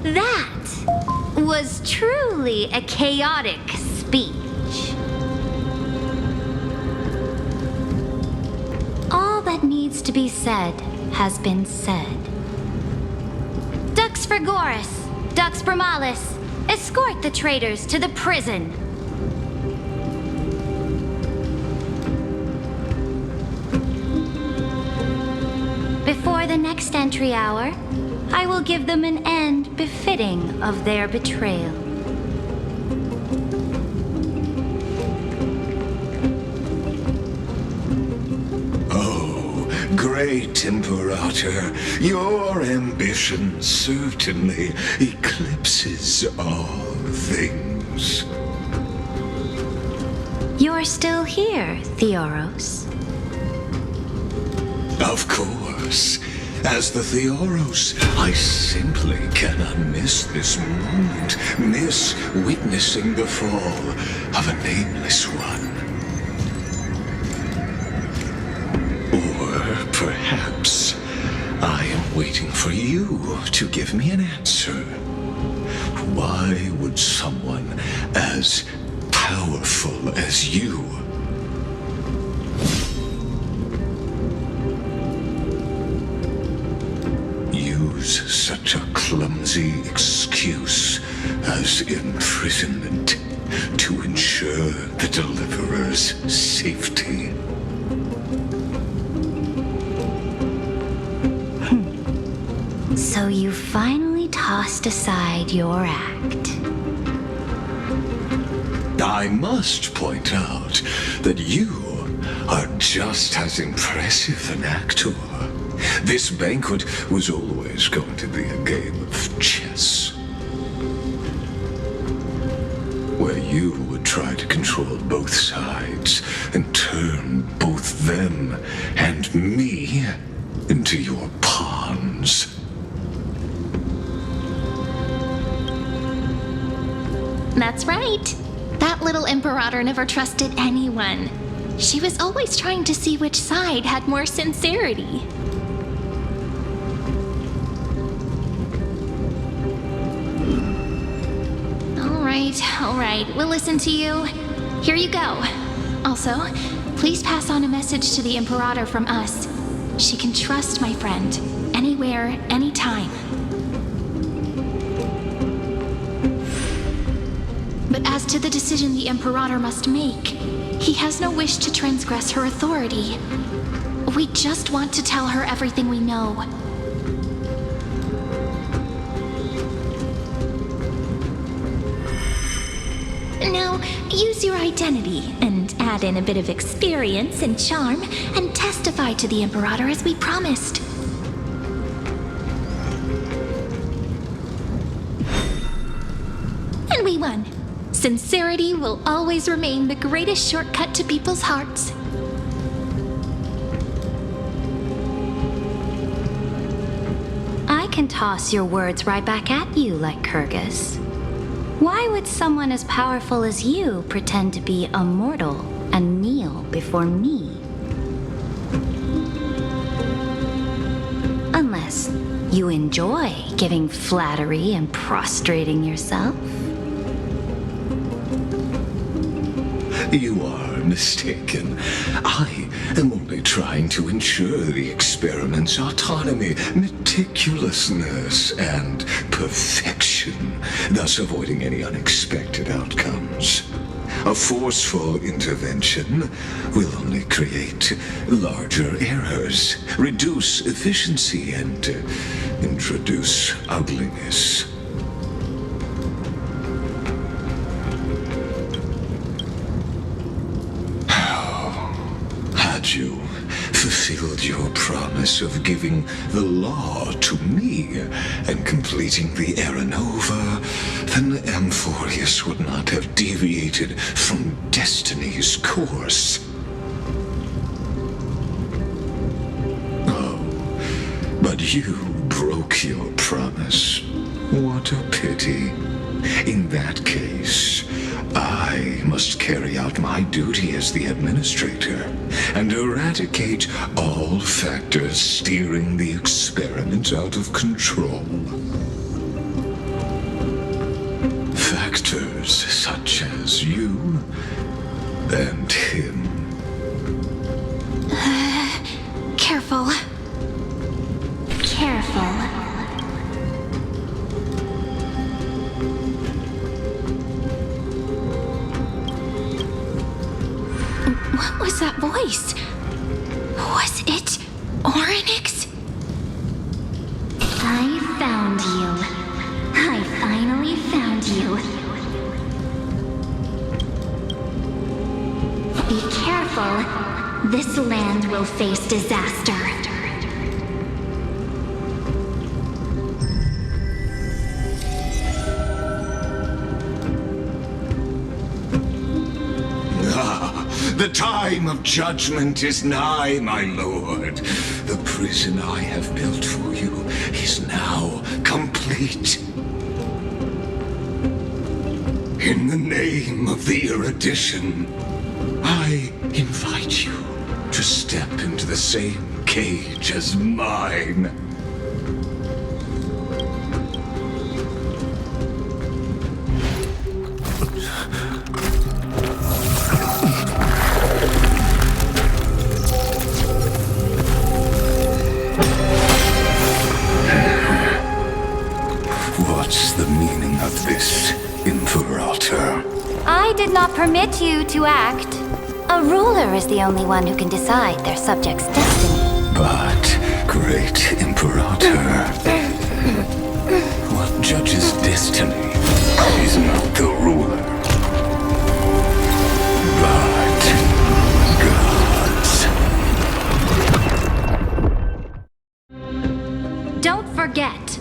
That was truly a chaotic speech. All that needs to be said has been said. Dux Frigoris, Dux Bromalis, escort the traitors to the prison. Before the next entry hour, I will give them an end befitting of their betrayal. Oh, great Imperator, your ambition certainly eclipses all things. You're still here, Theoros. Of course. As the Theoros, I simply cannot miss this moment, miss witnessing the fall of a nameless one. Or perhaps I am waiting for you to give me an answer. Why would someone as powerful as you use such a clumsy excuse as Emperor's imprisonment to ensure the Deliverer's safety. So you finally tossed aside your act. I must point out that you are just as impressive an actor. This banquet was always going to be a game of chess, where you would try to control both sides and turn both them and me into your pawns. That's right. That little Imperator never trusted anyone. She was always trying to see which side had more sincerity. All right, we'll listen to you. Here you go. Also, please pass on a message to the Imperator from us. She can trust my friend, anywhere, anytime. But as to the decision the Imperator must make, he has no wish to transgress her authority. We just want to tell her everything we know. Now, use your identity and add in a bit of experience and charm and testify to the Imperator as we promised. And we won. Sincerity will always remain the greatest shortcut to people's hearts. I can toss your words right back at you like Kyrgyz. Why would someone as powerful as you pretend to be immortal and kneel before me? Unless you enjoy giving flattery and prostrating yourself. You are mistaken. I am only trying to ensure the experiment's autonomy, meticulousness, and perfection, thus avoiding any unexpected outcomes. A forceful intervention will only create larger errors, reduce efficiency, and introduce ugliness. You fulfilled your promise of giving the law to me and completing the Era Nova, then Amphoreus would not have deviated from destiny's course. Oh, but you broke your promise. What a pity. In that case, I must carry out my duty as the administrator and eradicate all factors steering the experiment out of control. Factors such as you and him. Careful. Careful. What was that voice? Was it Orynyx? I found you. I finally found you. Be careful. This land will face disaster. The time of judgment is nigh, my lord. The prison I have built for you is now complete. In the name of the erudition, I invite you to step into the same cage as mine. What's the meaning of this Imperator. I did not permit you to act. A ruler is the only one who can decide their subject's destiny. But, great Imperator, what judges destiny is not the ruler, but gods. Don't forget,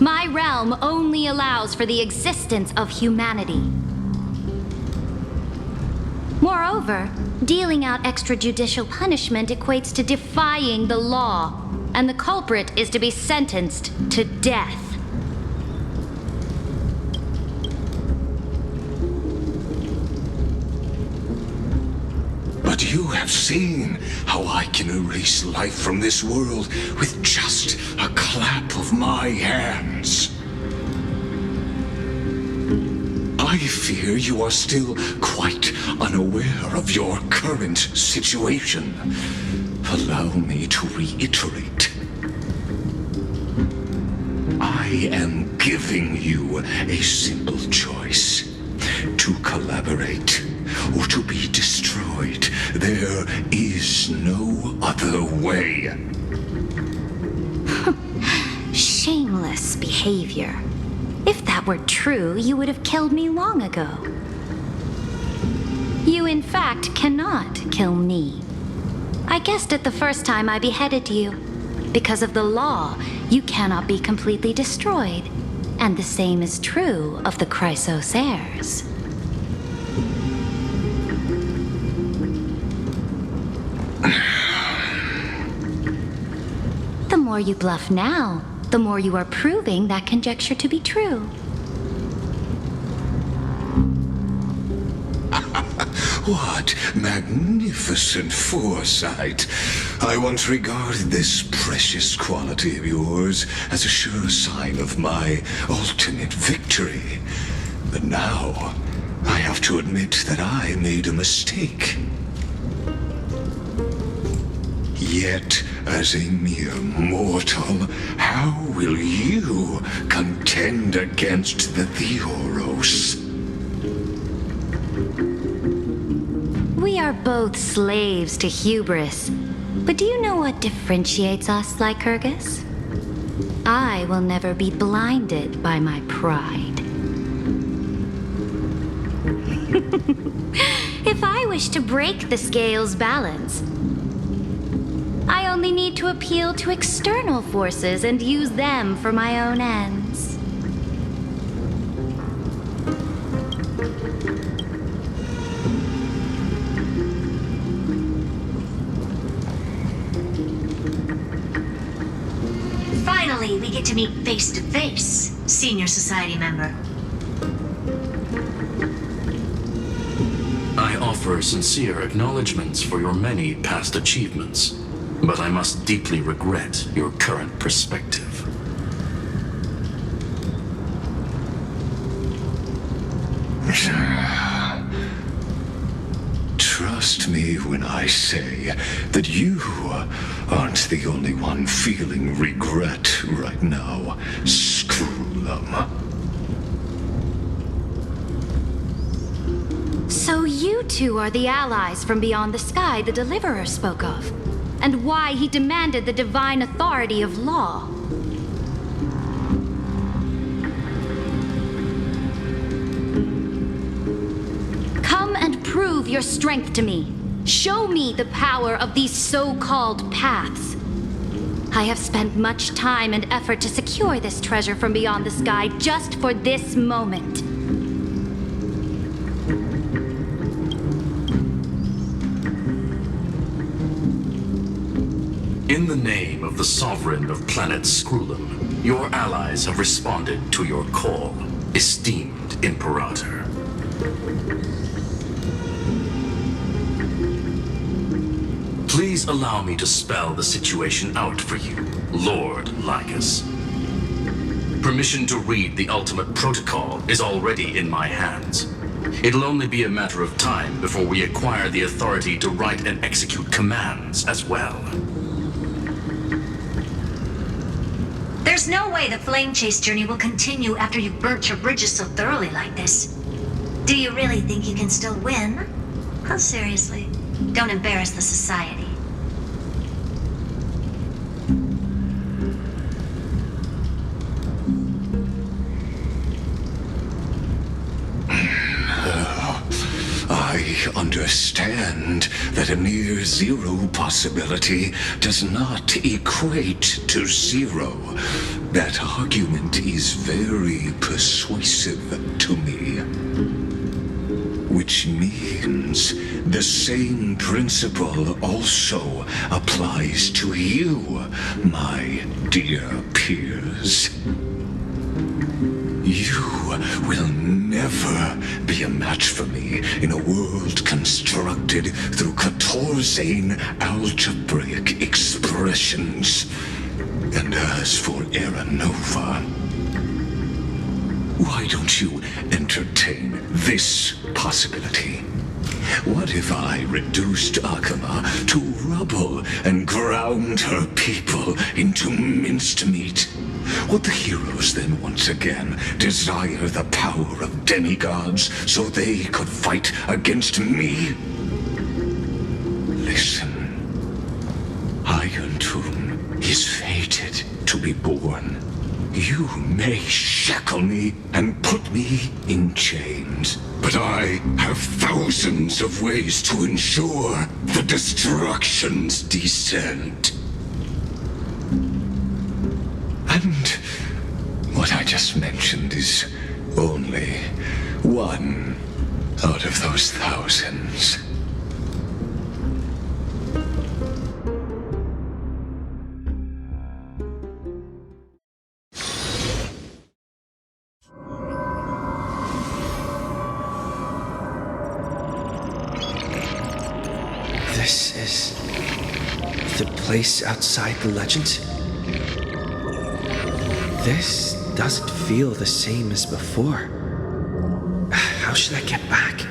my realm only allows for the existence of humanity. Moreover, dealing out extrajudicial punishment equates to defying the law, and the culprit is to be sentenced to death. But you have seen how I can erase life from this world with just a clap of my hands. I fear you are still quite unaware of your current situation. Allow me to reiterate. I am giving you a simple choice. To collaborate or to be destroyed. There is no other way. Shameless behavior. If that were true, you would have killed me long ago. You, in fact, cannot kill me. I guessed it the first time I beheaded you. Because of the law, you cannot be completely destroyed. And the same is true of the Chrysos heirs. The more you bluff now, the more you are proving that conjecture to be true. What magnificent foresight. I once regarded this precious quality of yours as a sure sign of my ultimate victory. But now, I have to admit that I made a mistake. Yet, as a mere mortal, how will you contend against the Theoros? We are both slaves to hubris. But do you know what differentiates us, Lycurgus? I will never be blinded by my pride. If I wish to break the scale's balance, I only need to appeal to external forces and use them for my own ends. Finally, we get to meet face to face, Senior Society member. I offer sincere acknowledgments for your many past achievements, but I must deeply regret your current perspective. Trust me when I say that you aren't the only one feeling regret right now, Screwlum. So you two are the allies from beyond the sky the Deliverer spoke of, and why he demanded the divine authority of law. Come and prove your strength to me. Show me the power of these so-called paths. I have spent much time and effort to secure this treasure from beyond the sky just for this moment. In the name of the Sovereign of Planet Screwlum, your allies have responded to your call, esteemed Imperator. Please allow me to spell the situation out for you, Lord Lycus. Permission to read the ultimate protocol is already in my hands. It'll only be a matter of time before we acquire the authority to write and execute commands as well. There's There's no way the flame chase journey will continue after you've burnt your bridges so thoroughly like this. Do you really think you can still win? Oh, seriously, don't embarrass the society. I understand that a near zero possibility does not equate to zero. That argument is very persuasive to me. Which means the same principle also applies to you, my dear peers. You will never be a match for me in a world constructed through Catorzane algebraic expressions. And as for Aranova, why don't you entertain this possibility? What if I reduced Akama to rubble and ground her people into minced meat? Would the heroes then once again desire the power of demigods so they could fight against me? Listen, Iron Tomb is fated to be born. You may shackle me and put me in chains, but I have thousands of ways to ensure the destruction's descent. And what I just mentioned is only one out of those thousands. This is the place outside the legend. This doesn't feel the same as before. How should I get back?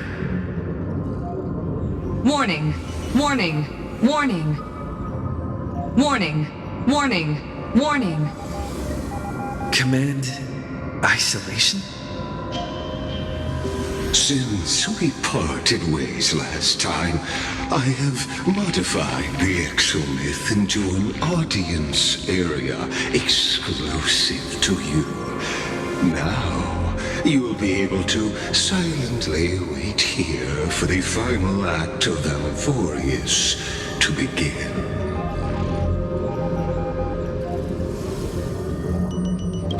Warning! Warning! Warning! Warning! Warning! Warning! Command isolation? Since we parted ways last time, I have modified the exomyth into an audience area exclusive to you. Now, you'll be able to silently wait here for the final act of Amphoreus to begin.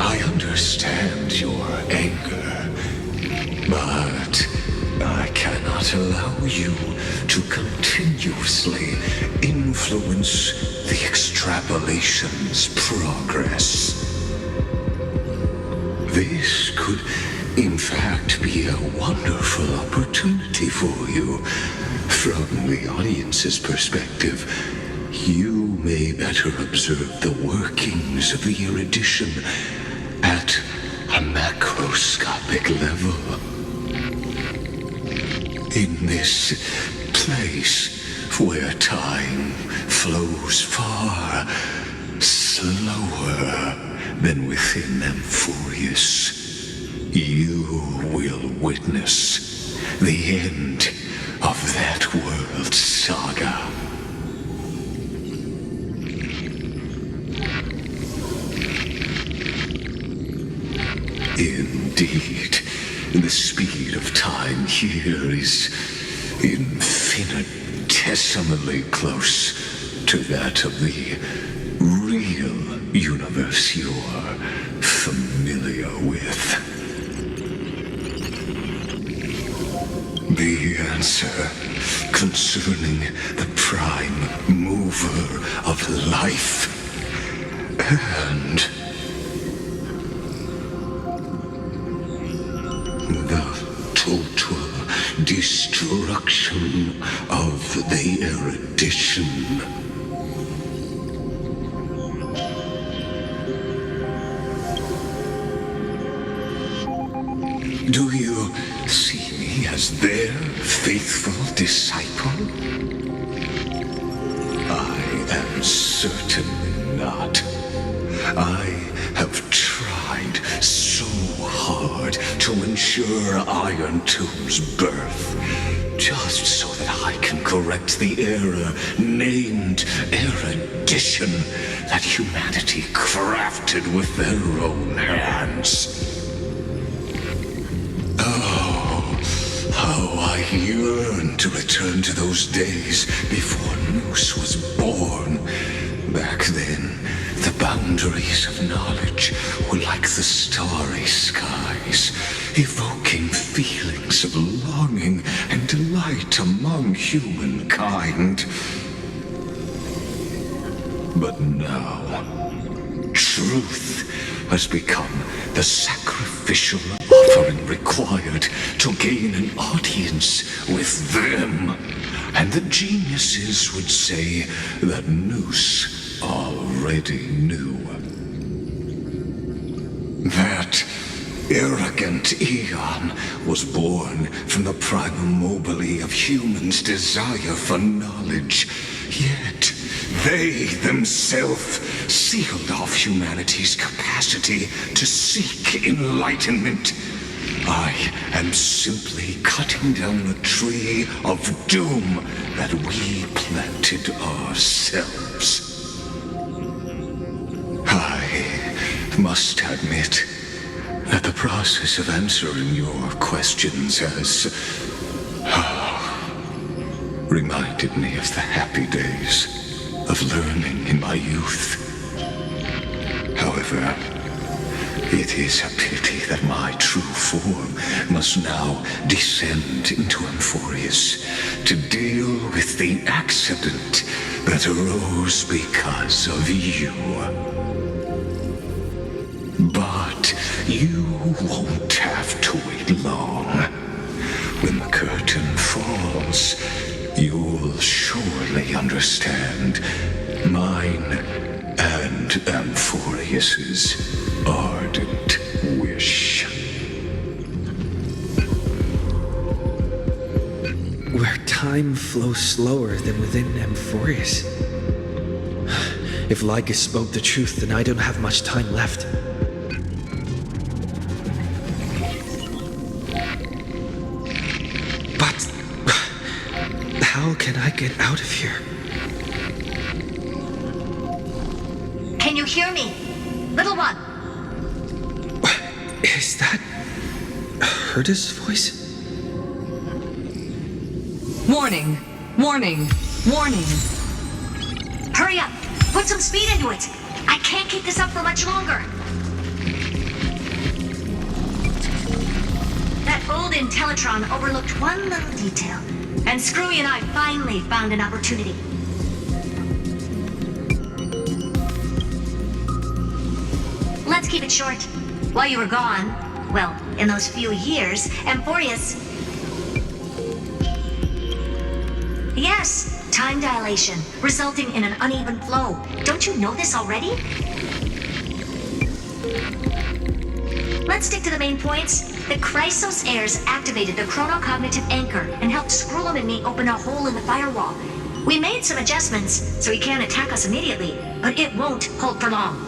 I understand your anger, but I cannot allow you to continuously influence the extrapolation's progress. This could, in fact, be a wonderful opportunity for you. From the audience's perspective, you may better observe the workings of the erudition at a macroscopic level. In this place where time flows far slower than within Amphoreus, you will witness the end of that world's saga. Indeed, the speed of time here is infinitesimally close to that of the real universe you're familiar with. The answer concerning the prime mover of life and the total destruction of the erudition. Do you see me as their faithful disciple? I am certainly not. I have tried so hard to ensure Iron Two's birth, just so that I can correct the error named erudition that humanity crafted with their own hands. Oh, how I yearn to return to those days before Noose was born. Back then, the boundaries of knowledge were like the starry skies, evoking feelings of longing and delight among humankind. But now, truth has become the sacrificial offering required to gain an audience with them. And the geniuses would say that Noose already knew. That arrogant Eon was born from the primum mobile of humans' desire for knowledge, yet they themselves sealed off humanity's capacity to seek enlightenment. I am simply cutting down a tree of doom that we planted ourselves. I must admit that the process of answering your questions has reminded me of the happy days of learning in my youth. However, it is a pity that my true form must now descend into Amphoreus to deal with the accident that arose because of you. But you won't have to wait long. When the curtain falls, you'll surely understand mine and Amphoreus's ardent wish. Where time flows slower than within Amphoreus. If Lycus spoke the truth, then I don't have much time left. But how can I get out of here? Can you hear me? Little one! Is that Herta's voice? Warning! Warning! Warning! Hurry up! Put some speed into it! I can't keep this up for much longer! That old Intellitron overlooked one little detail, and Screwy and I finally found an opportunity. Let's keep it short. While you were gone, well, in those few years, Amphoreus... Yes, time dilation, resulting in an uneven flow. Don't you know this already? Let's stick to the main points. The Chrysos heirs activated the chronocognitive anchor and helped Skrullum and me open a hole in the firewall. We made some adjustments, so he can't attack us immediately, but it won't hold for long.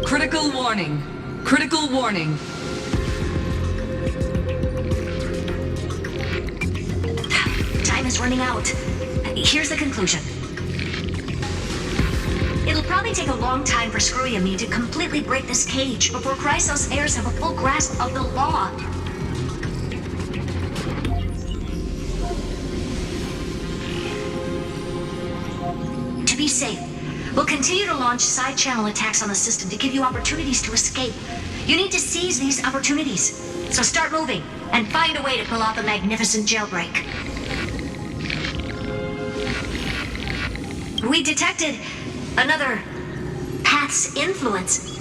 Critical warning. Critical warning. Time is running out. Here's the conclusion. It'll probably take a long time for Screwy and me to completely break this cage before Chrysos heirs have a full grasp of the law. To be safe, we'll continue to launch side-channel attacks on the system to give you opportunities to escape. You need to seize these opportunities. So start moving, and find a way to pull off a magnificent jailbreak. We detected another path's influence.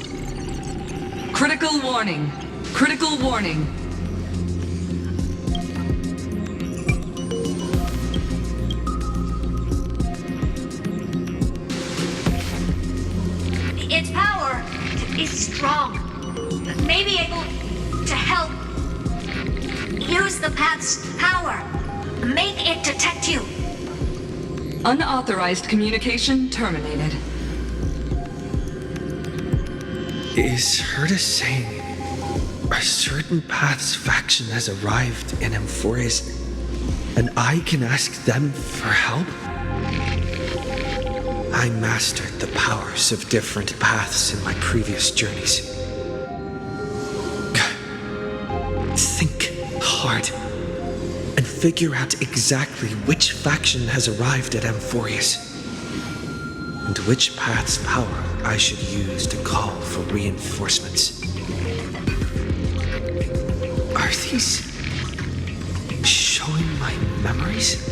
Critical warning. Critical warning. Its power is strong. May be able to help. Use the path's power. Make it detect you. Unauthorized communication terminated. Is Herta saying a certain path's faction has arrived in Amphoreus and I can ask them for help? I mastered the powers of different paths in my previous journeys. Think hard and figure out exactly which faction has arrived at Amphoreus and which path's power I should use to call for reinforcements. Are these showing my memories?